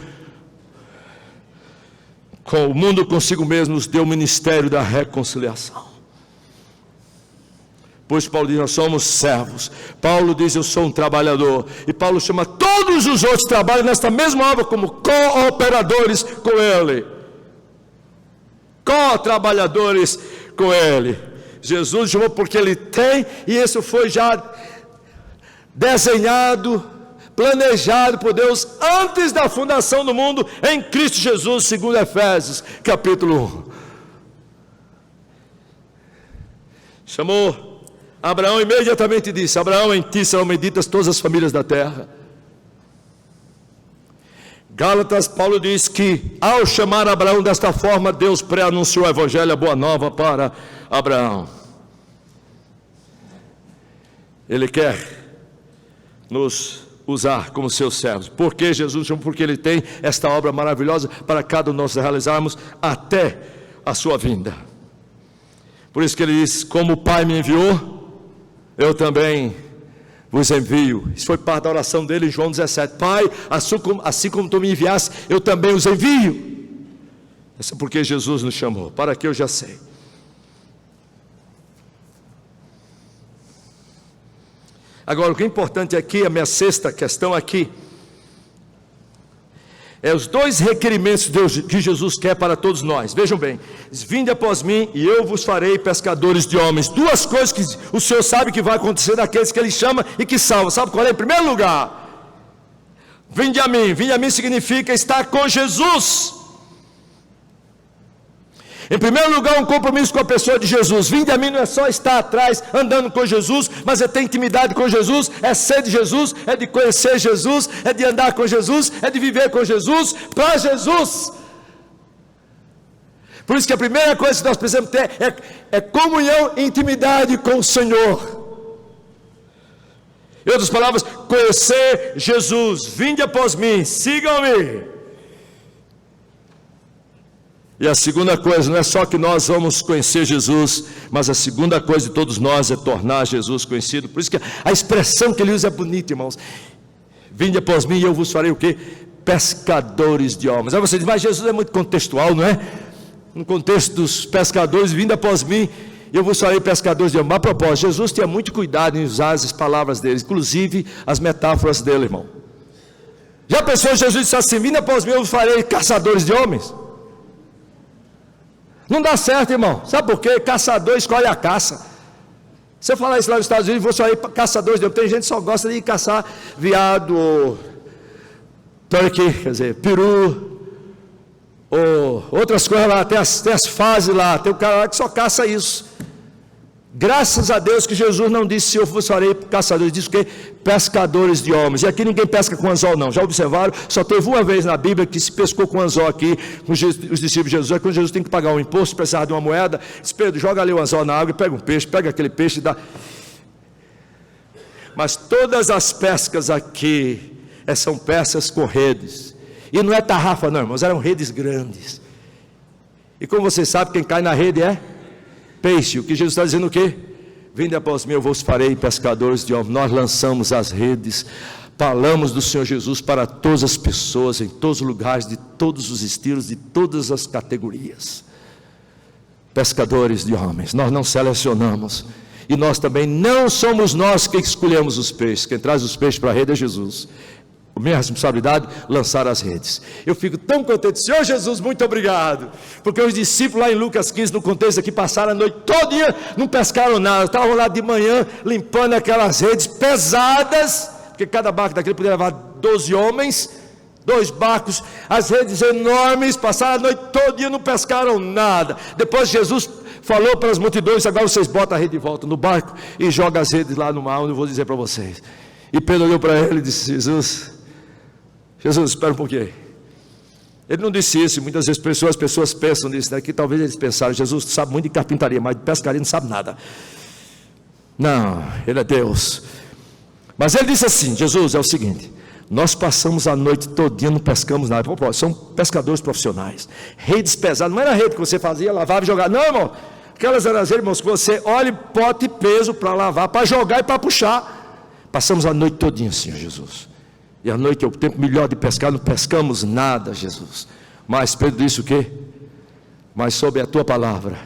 com o mundo consigo mesmo, nos deu o ministério da reconciliação. Pois Paulo diz, nós somos servos. Paulo diz, eu sou um trabalhador. E Paulo chama todos os outros que trabalham nesta mesma obra como cooperadores com Ele. Co-trabalhadores com Ele. Jesus chamou porque Ele tem, e isso foi já desenhado, planejado por Deus antes da fundação do mundo, em Cristo Jesus, segundo Efésios, capítulo 1. Chamou Abraão, imediatamente disse, Abraão, em ti serão benditas todas as famílias da terra. Gálatas, Paulo diz que ao chamar Abraão desta forma, Deus pré-anunciou o evangelho, a boa nova para Abraão. Ele quer nos usar como seus servos. Por que Jesus chamou? Porque Ele tem esta obra maravilhosa para cada um de nós realizarmos até a sua vinda. Por isso que Ele diz, como o Pai me enviou, eu também vos envio. Isso foi parte da oração dele em João 17. Pai, assim como tu me enviaste, eu também os envio. Isso é porque Jesus nos chamou. Para que eu já sei. Agora, o que é importante aqui, a minha sexta questão aqui, é os dois requerimentos que Jesus quer para todos nós. Vejam bem, vinde após mim e eu vos farei pescadores de homens. Duas coisas que o Senhor sabe que vai acontecer daqueles que Ele chama e que salva. Sabe qual é? Em primeiro lugar, vinde a mim significa estar com Jesus. Em primeiro lugar, um compromisso com a pessoa de Jesus. Vinde a mim não é só estar atrás, andando com Jesus, mas é ter intimidade com Jesus, é ser de Jesus, é de conhecer Jesus, é de andar com Jesus, é de viver com Jesus, para Jesus. Por isso que a primeira coisa que nós precisamos ter é comunhão e intimidade com o Senhor. Em outras palavras, conhecer Jesus. Vinde após mim, sigam-me. E a segunda coisa, não é só que nós vamos conhecer Jesus, mas a segunda coisa de todos nós é tornar Jesus conhecido. Por isso que a expressão que ele usa é bonita, irmãos. Vinde após mim e eu vos farei o quê? Pescadores de homens. Aí você diz, mas Jesus é muito contextual, não é? No contexto dos pescadores, vinde após mim e eu vos farei pescadores de homens. A propósito, Jesus tinha muito cuidado em usar as palavras dele, inclusive as metáforas dele, irmão. Já pensou, Jesus disse assim, vinde após mim e eu vos farei caçadores de homens? Não dá certo, irmão. Sabe por quê? Caçador escolhe a caça. Se eu falar isso lá nos Estados Unidos, vou sair caçadores de homens. Tem gente que só gosta de caçar veado, turkey, quer dizer, peru, ou outras coisas lá. Tem as fases lá. Tem o cara lá que só caça isso. Graças a Deus que Jesus não disse, se eu vos farei caçadores, disse o quê? Pescadores de homens. E aqui ninguém pesca com anzol não, já observaram? Só teve uma vez na Bíblia que se pescou com anzol aqui, com os discípulos de Jesus. É quando Jesus tem que pagar um imposto, precisava de uma moeda, diz, Pedro, joga ali o anzol na água e pega um peixe, pega aquele peixe e dá. Mas todas as pescas aqui são pescas com redes. E não é tarrafa não, irmãos, eram redes grandes. E como você sabe, quem cai na rede é peixe. O que Jesus está dizendo o quê? Vinde após mim, eu vos farei pescadores de homens. Nós lançamos as redes, falamos do Senhor Jesus para todas as pessoas, em todos os lugares, de todos os estilos, de todas as categorias. Pescadores de homens, nós não selecionamos. E nós também não somos nós que escolhemos os peixes. Quem traz os peixes para a rede é Jesus. A minha responsabilidade, lançar as redes. Eu fico tão contente, Senhor Jesus, muito obrigado, porque os discípulos lá em Lucas 15, no contexto aqui, passaram a noite todinha, não pescaram nada, estavam lá de manhã, limpando aquelas redes pesadas, porque cada barco daquele podia levar 12 homens, 2 barcos, as redes enormes, passaram a noite todinha, não pescaram nada. Depois Jesus falou para as multidões, agora vocês botam a rede de volta no barco, e jogam as redes lá no mar, onde eu vou dizer para vocês. E Pedro olhou para ele e disse, Jesus, espera um pouquinho. Ele não disse isso. Muitas vezes as pessoas pensam nisso, né? Que talvez eles pensaram, Jesus sabe muito de carpintaria, mas de pescaria não sabe nada. Não, ele é Deus. Mas ele disse assim, Jesus, é o seguinte, nós passamos a noite todinha, não pescamos nada. São pescadores profissionais, redes pesadas, não era rede que você fazia, lavava e jogava, não, irmão, aquelas eram as redes, irmãos, que você olha, pote e peso para lavar, para jogar e para puxar. Passamos a noite todinha, Senhor Jesus. E à noite é o tempo melhor de pescar, não pescamos nada, Jesus. Mas Pedro disse o quê? Mas sob a tua palavra,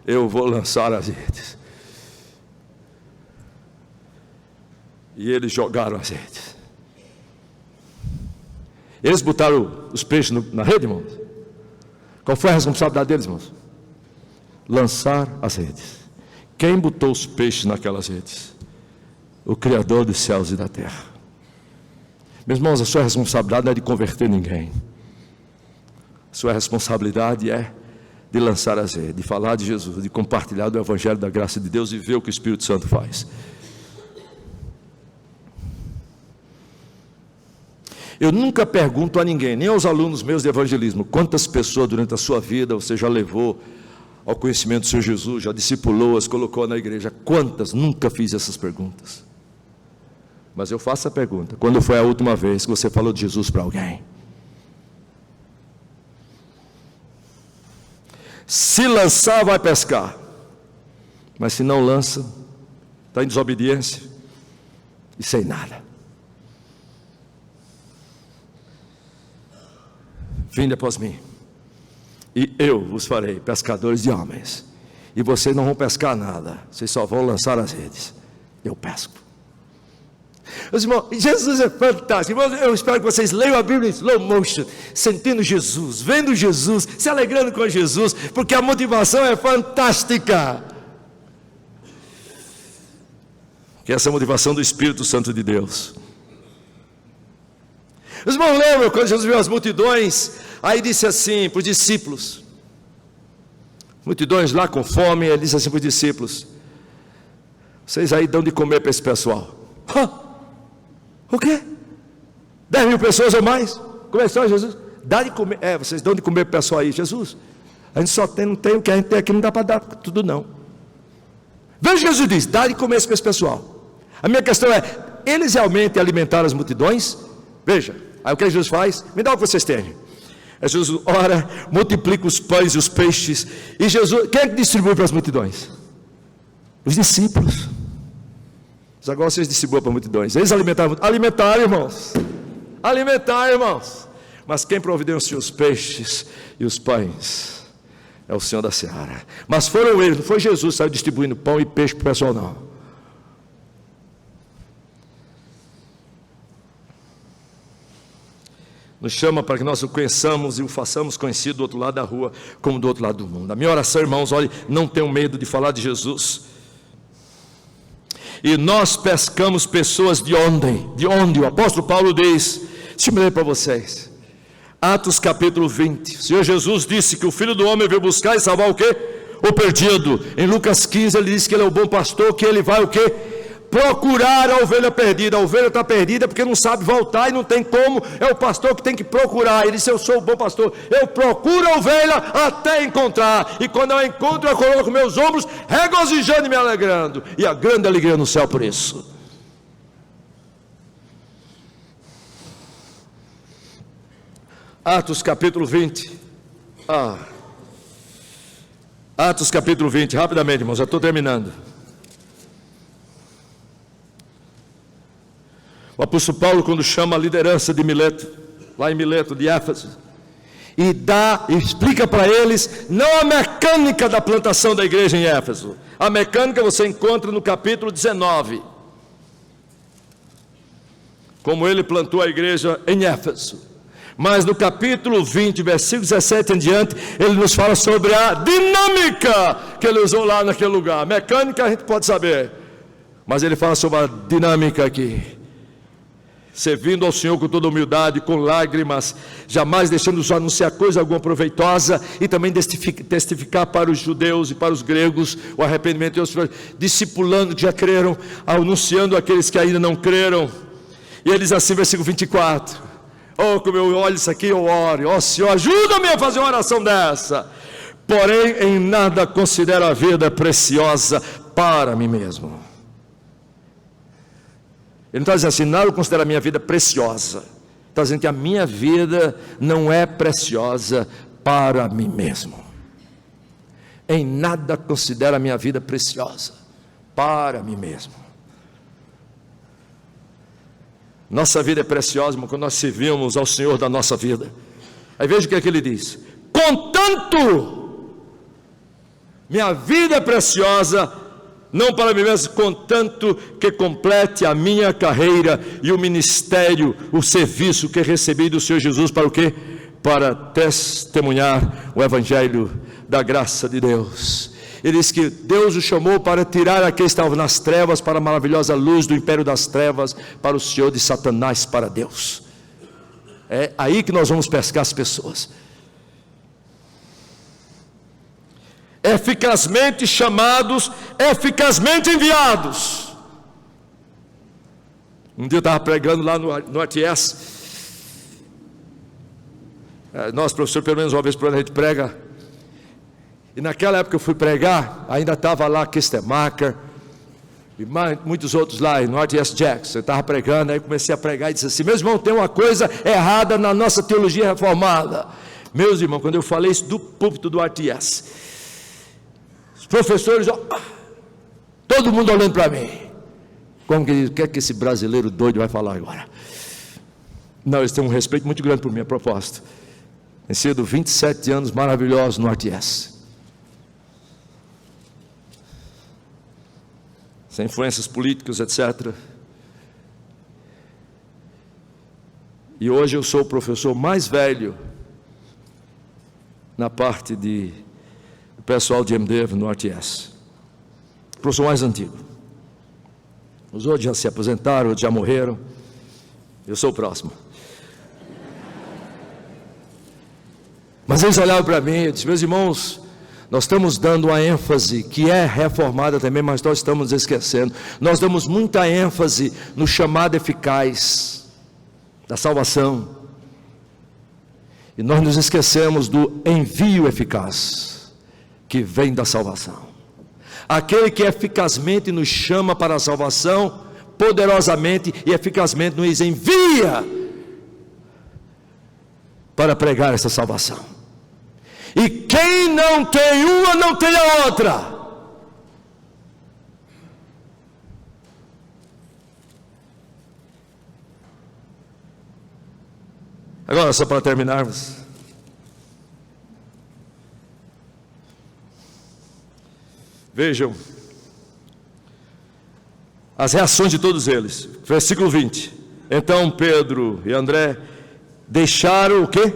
eu vou lançar as redes. E eles jogaram as redes. Eles botaram os peixes na rede, irmãos. Qual foi a responsabilidade deles, irmãos? Lançar as redes. Quem botou os peixes naquelas redes? O Criador dos céus e da terra. Meus irmãos, a sua responsabilidade não é de converter ninguém. A sua responsabilidade é de lançar as redes, de falar de Jesus, de compartilhar do Evangelho da graça de Deus e ver o que o Espírito Santo faz. Eu nunca pergunto a ninguém, nem aos alunos meus de evangelismo, quantas pessoas durante a sua vida você já levou ao conhecimento do Senhor Jesus, já discipulou-as, colocou na igreja. Quantas? Nunca fiz essas perguntas. Mas eu faço a pergunta, quando foi a última vez que você falou de Jesus para alguém? Se lançar, vai pescar. Mas se não lança, está em desobediência e sem nada. Vinde após mim, e eu vos farei pescadores de homens. E vocês não vão pescar nada, vocês só vão lançar as redes. Eu pesco. Meus irmãos, Jesus é fantástico. Eu espero que vocês leiam a Bíblia em slow motion, sentindo Jesus, vendo Jesus, se alegrando com Jesus, porque a motivação é fantástica. Que é essa motivação do Espírito Santo de Deus. Os irmãos lembram quando Jesus viu as multidões, aí disse assim para os discípulos, multidões lá com fome, ele disse assim para os discípulos, vocês aí dão de comer para esse pessoal. O quê? 10 mil pessoas ou mais? Começou Jesus, dá de comer, vocês dão de comer para o pessoal aí. Jesus, a gente só tem, não tem o que a gente tem aqui, não dá para dar tudo não. Veja o que Jesus diz, dá de comer para esse pessoal. A minha questão é, eles realmente alimentaram as multidões? Veja, aí o que Jesus faz? Me dá o que vocês têm. Aí Jesus ora, multiplica os pães e os peixes. E Jesus, quem é que distribui para as multidões? Os discípulos. Mas agora vocês distribuem para as multidões. Eles alimentaram, irmãos. Alimentar, irmãos. Mas quem providenciou os peixes e os pães é o Senhor da seara. Mas foram eles, não foi Jesus que saiu distribuindo pão e peixe para o pessoal, não. Nos chama para que nós o conheçamos e o façamos conhecido do outro lado da rua, como do outro lado do mundo. A minha oração, irmãos, olhe, não tenham medo de falar de Jesus. E nós pescamos pessoas de onde? O apóstolo Paulo diz, deixa eu ler para vocês, Atos capítulo 20, o Senhor Jesus disse que o Filho do Homem veio buscar e salvar o quê? O perdido. Em Lucas 15 ele diz que ele é o bom pastor, que ele vai o quê? procurar a ovelha perdida. A ovelha está perdida porque não sabe voltar e não tem como. É o pastor que tem que procurar. Ele disse: eu sou o bom pastor, eu procuro a ovelha até encontrar, e quando eu a encontro, eu coloco meus ombros, regozijando e me alegrando, e a grande alegria no céu por isso. Atos capítulo 20. Atos capítulo 20, rapidamente, irmãos, já estou terminando. O apóstolo Paulo, quando chama a liderança de Mileto, lá em Mileto, de Éfeso, e explica para eles, não a mecânica da plantação da igreja em Éfeso. A mecânica você encontra no capítulo 19. Como ele plantou a igreja em Éfeso. Mas no capítulo 20, versículo 17 em diante, ele nos fala sobre a dinâmica que ele usou lá naquele lugar. A mecânica a gente pode saber, mas ele fala sobre a dinâmica aqui. Servindo ao Senhor com toda humildade, com lágrimas, jamais deixando de anunciar coisa alguma proveitosa, e também testificar para os judeus e para os gregos o arrependimento de Deus, discipulando que já creram, anunciando aqueles que ainda não creram. E ele diz assim, versículo 24: oh, como eu olho isso aqui, eu oro, ó Senhor, ajuda-me a fazer uma oração dessa. Porém, em nada considero a vida preciosa para mim mesmo. Ele não está dizendo assim, nada eu considero a minha vida preciosa. Está dizendo que a minha vida não é preciosa para mim mesmo. Em nada considero a minha vida preciosa para mim mesmo. Nossa vida é preciosa, quando nós servimos ao Senhor da nossa vida. Aí veja o que é que ele diz: contanto, minha vida é preciosa, não para mim mesmo, contanto que complete a minha carreira e o ministério, o serviço que recebi do Senhor Jesus, para o quê? Para testemunhar o evangelho da graça de Deus. Ele diz que Deus o chamou para tirar aqueles que estavam nas trevas para a maravilhosa luz do império das trevas, para o Senhor de Satanás, para Deus. É aí que nós vamos pescar as pessoas. Eficazmente chamados, eficazmente enviados. Um dia eu estava pregando lá no RTS. Nós, professor, pelo menos uma vez por ano a gente prega. E naquela época eu fui pregar, ainda estava lá Kistemacher e muitos outros lá no RTS Jackson. Eu estava pregando, aí comecei a pregar e disse assim: meus irmãos, tem uma coisa errada na nossa teologia reformada. Meus irmãos, quando eu falei isso do púlpito do RTS, os professores, todo mundo olhando para mim, como que diz, o que é que esse brasileiro doido vai falar agora? Não, eles têm um respeito muito grande por mim, a propósito. Tem sido 27 anos maravilhosos no RTS. Sem influências políticas, etc. E hoje eu sou o professor mais velho na parte do pessoal de MDev no RTS. O professor mais antigo. Os outros já se aposentaram, outros já morreram. Eu sou o próximo. Mas eles olhavam para mim e disseram: meus irmãos, nós estamos dando uma ênfase que é reformada também, mas nós estamos esquecendo. Nós damos muita ênfase no chamado eficaz da salvação, e nós nos esquecemos do envio eficaz que vem da salvação. Aquele que eficazmente nos chama para a salvação, poderosamente e eficazmente nos envia para pregar essa salvação. E quem não tem uma, não tem a outra. Agora, só para terminarmos, vejam as reações de todos eles. Versículo 20. Então Pedro e André deixaram o quê?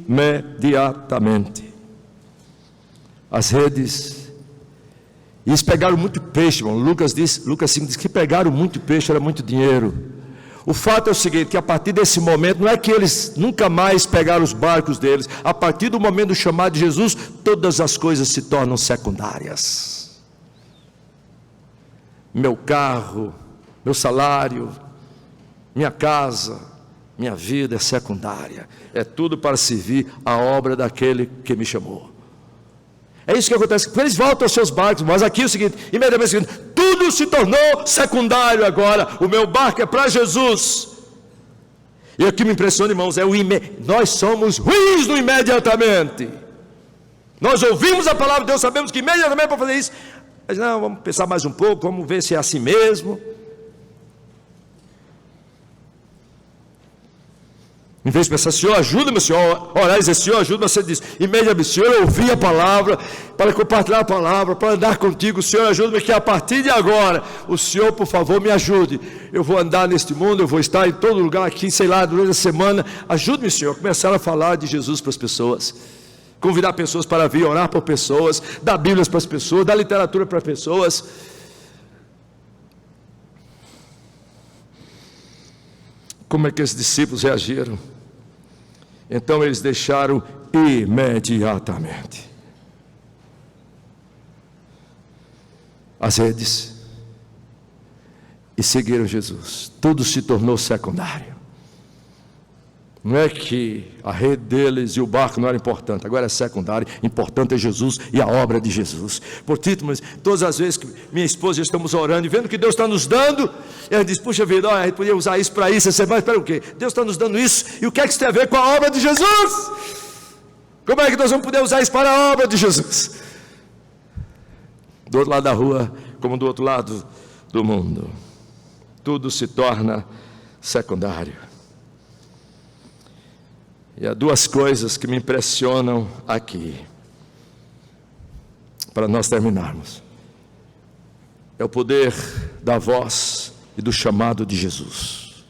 Imediatamente as redes, e eles pegaram muito peixe, irmão. Lucas 5 diz que pegaram muito peixe, era muito dinheiro. O fato é o seguinte, que a partir desse momento, não é que eles nunca mais pegaram os barcos deles, a partir do momento do chamado de Jesus, todas as coisas se tornam secundárias. meu carro, meu salário, minha casa, minha vida é secundária. É tudo para servir a obra daquele que me chamou. É isso que acontece. Eles voltam aos seus barcos, mas aqui é o seguinte, imediatamente é o seguinte, tudo se tornou secundário agora. O meu barco é para Jesus. E o que me impressiona, irmãos, nós somos ruins no imediatamente. Nós ouvimos a palavra de Deus, sabemos que imediatamente para fazer isso, mas não, vamos pensar mais um pouco, vamos ver se é assim mesmo. Em vez de pensar, Senhor, ajuda-me, Senhor, orar e dizer, Senhor, ajuda-me, você diz, imediatamente, Senhor, eu ouvi a palavra, para compartilhar a palavra, para andar contigo, Senhor, ajuda-me, que a partir de agora, o Senhor, por favor, me ajude. Eu vou andar neste mundo, eu vou estar em todo lugar aqui, sei lá, durante a semana. Ajude-me, Senhor, começar a falar de Jesus para as pessoas. Convidar pessoas para vir, orar por pessoas, dar Bíblias para as pessoas, dar literatura para as pessoas. Como é que esses discípulos reagiram? Então eles deixaram imediatamente as redes e seguiram Jesus. Tudo se tornou secundário. Não é que a rede deles e o barco não era importante, agora é secundário. Importante é Jesus e a obra de Jesus. Portanto, mas todas as vezes que minha esposa e eu estamos orando e vendo que Deus está nos dando, ela diz, puxa vida, a gente podia usar isso para isso. Você vai, espera o quê? Deus está nos dando isso, e o que é que isso tem a ver com a obra de Jesus? Como é que nós vamos poder usar isso para a obra de Jesus? Do outro lado da rua, como do outro lado do mundo, tudo se torna secundário. E há duas coisas que me impressionam aqui, para nós terminarmos. É o poder da voz e do chamado de Jesus.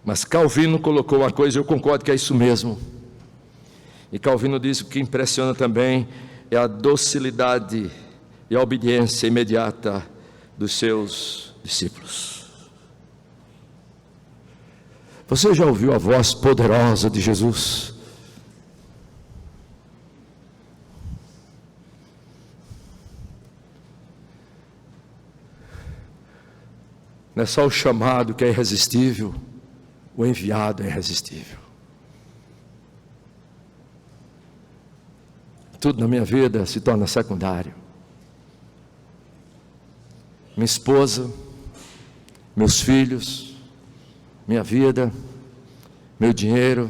Mas Calvino colocou uma coisa, eu concordo que é isso mesmo. E Calvino diz que o que impressiona também é a docilidade e a obediência imediata dos seus discípulos. Você já ouviu a voz poderosa de Jesus? Não é só o chamado que é irresistível, o enviado é irresistível. Tudo na minha vida se torna secundário. Minha esposa, meus filhos, minha vida, meu dinheiro,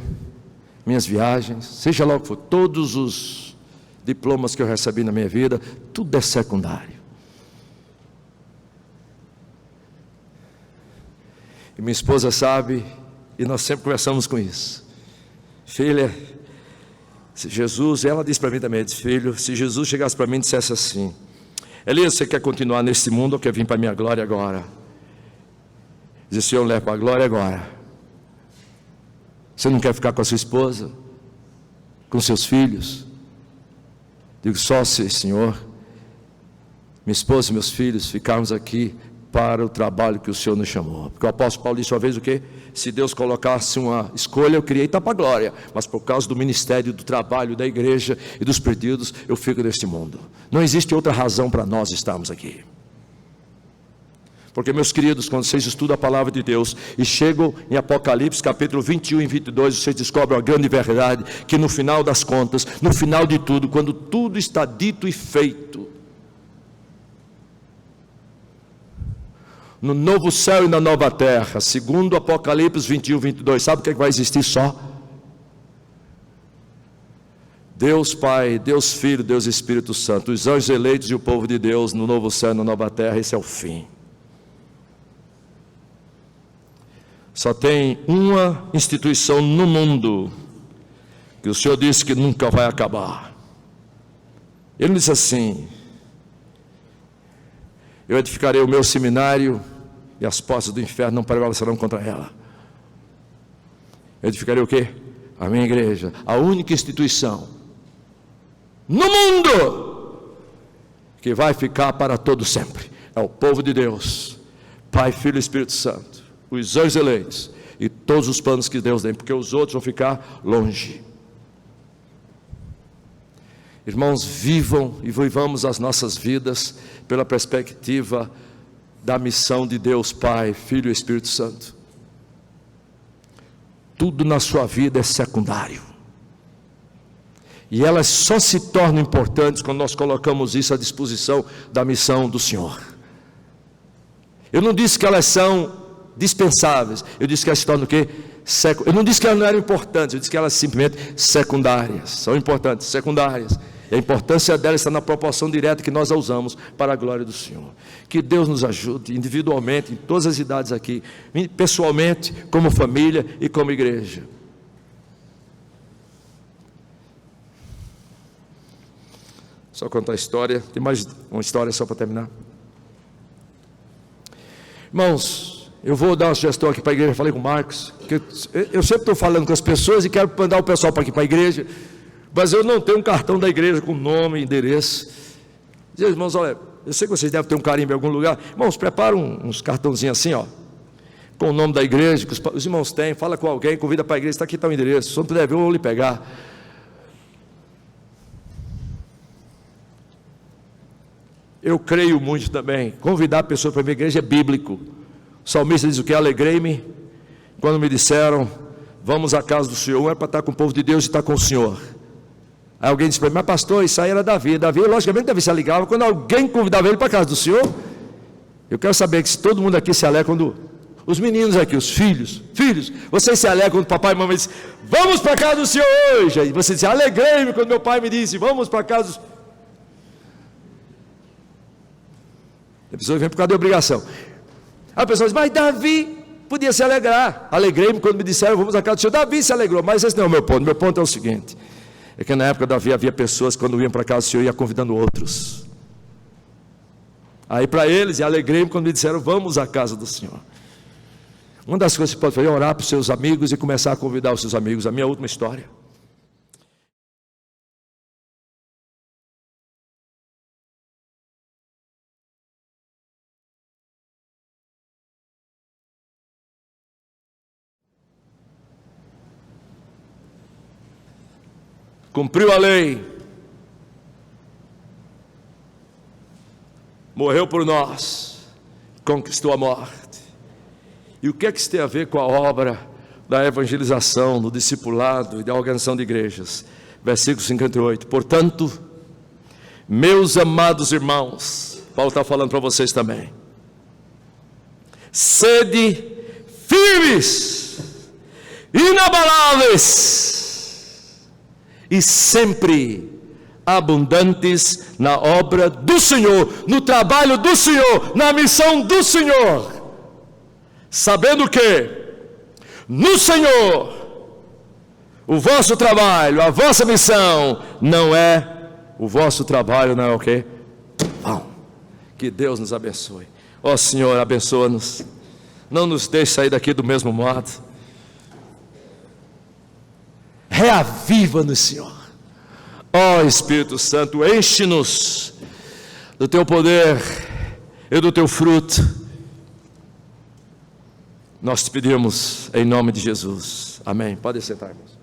minhas viagens, seja lá o que for, todos os diplomas que eu recebi na minha vida, tudo é secundário. E minha esposa sabe, e nós sempre conversamos com isso. Filha, se Jesus, ela disse para mim também, disse, filho, se Jesus chegasse para mim e dissesse assim, Elias, você quer continuar nesse mundo ou quer vir para a minha glória agora? Diz, Senhor, eu levo para a glória agora. Você não quer ficar com a sua esposa? Com seus filhos? Digo, só se, Senhor, minha esposa e meus filhos ficarmos aqui para o trabalho que o Senhor nos chamou. Porque o apóstolo Paulo disse uma vez o quê? Se Deus colocasse uma escolha, eu queria estar para a glória, mas por causa do ministério, do trabalho, da igreja e dos perdidos, eu fico neste mundo. Não existe outra razão para nós estarmos aqui. Porque, meus queridos, quando vocês estudam a palavra de Deus e chegam em Apocalipse capítulo 21 e 22, vocês descobrem a grande verdade, que no final das contas, no final de tudo, quando tudo está dito e feito, no novo céu e na nova terra, segundo Apocalipse 21, 22, sabe o que vai existir só? Deus Pai, Deus Filho, Deus Espírito Santo, os anjos eleitos e o povo de Deus no novo céu e na nova terra. Esse é o fim. Só tem uma instituição no mundo que o Senhor disse que nunca vai acabar. Ele disse assim: eu edificarei o meu seminário e as portas do inferno não prevalecerão contra ela. Eu edificarei o quê? A minha igreja, a única instituição no mundo que vai ficar para todo sempre. É o povo de Deus, Pai, Filho e Espírito Santo, os anjos eleitos e todos os planos que Deus tem, porque os outros vão ficar longe. Irmãos, vivam e vivamos as nossas vidas pela perspectiva da missão de Deus Pai, Filho e Espírito Santo. Tudo na sua vida é secundário. E elas só se tornam importantes quando nós colocamos isso à disposição da missão do Senhor. Eu não disse que elas são dispensáveis, eu disse que elas se tornam o quê? Eu não disse que elas não eram importantes, eu disse que elas simplesmente secundárias. São importantes, secundárias. E a importância dela está na proporção direta que nós a usamos para a glória do Senhor. Que Deus nos ajude individualmente, em todas as idades aqui, pessoalmente, como família e como igreja. Só contar a história, tem mais uma história só para terminar. Irmãos, eu vou dar uma sugestão aqui para a igreja, falei com o Marcos, que eu sempre estou falando com as pessoas e quero mandar o pessoal para aqui para a igreja, mas eu não tenho um cartão da igreja com nome e endereço. Diz, irmãos, olha, eu sei que vocês devem ter um carimbo em algum lugar. Irmãos, prepara uns cartãozinhos assim, ó, com o nome da igreja, que os irmãos têm, fala com alguém, convida para a igreja, está aqui, está o endereço. Se não puder ver, eu vou lhe pegar. Eu creio muito também, convidar a pessoa para a minha igreja é bíblico. O salmista diz o que? Alegrei-me quando me disseram, vamos à casa do Senhor. Um é para estar com o povo de Deus e estar com o Senhor. Aí alguém disse para mim, mas pastor, isso aí era Davi. Davi, logicamente, deve se alegrar quando alguém convidava ele para a casa do Senhor. Eu quero saber que se todo mundo aqui se alegra quando... Os meninos aqui, os filhos, vocês se alegram quando papai e mamãe dizem, vamos para a casa do Senhor hoje. Aí você diz, alegrei-me quando meu pai me disse, vamos para a casa do Senhor. A pessoa vem por causa de obrigação. A pessoa diz, mas Davi podia se alegrar. Alegrei-me quando me disseram, vamos à casa do Senhor. Davi se alegrou, mas esse não é o meu ponto. Meu ponto é o seguinte, é que na época de Davi havia pessoas que quando iam para a casa do Senhor, iam convidando outros. Aí para eles, alegrei-me quando me disseram, vamos à casa do Senhor. Uma das coisas que você pode fazer é orar para os seus amigos e começar a convidar os seus amigos. A minha última história. Cumpriu a lei, morreu por nós, conquistou a morte. E o que é que isso tem a ver com a obra da evangelização, do discipulado e da organização de igrejas? Versículo 58. Portanto, meus amados irmãos, Paulo está falando para vocês também, sede firmes, inabaláveis, e sempre abundantes na obra do Senhor, no trabalho do Senhor, na missão do Senhor, sabendo que no Senhor o vosso trabalho, a vossa missão não é, o vosso trabalho não é o quê? Vão. Que Deus nos abençoe. Ó Senhor, abençoa-nos, não nos deixe sair daqui do mesmo modo. Reaviva-nos, Senhor. Ó Espírito Santo, enche-nos do teu poder e do teu fruto. Nós te pedimos em nome de Jesus. Amém. Pode sentar, irmãos.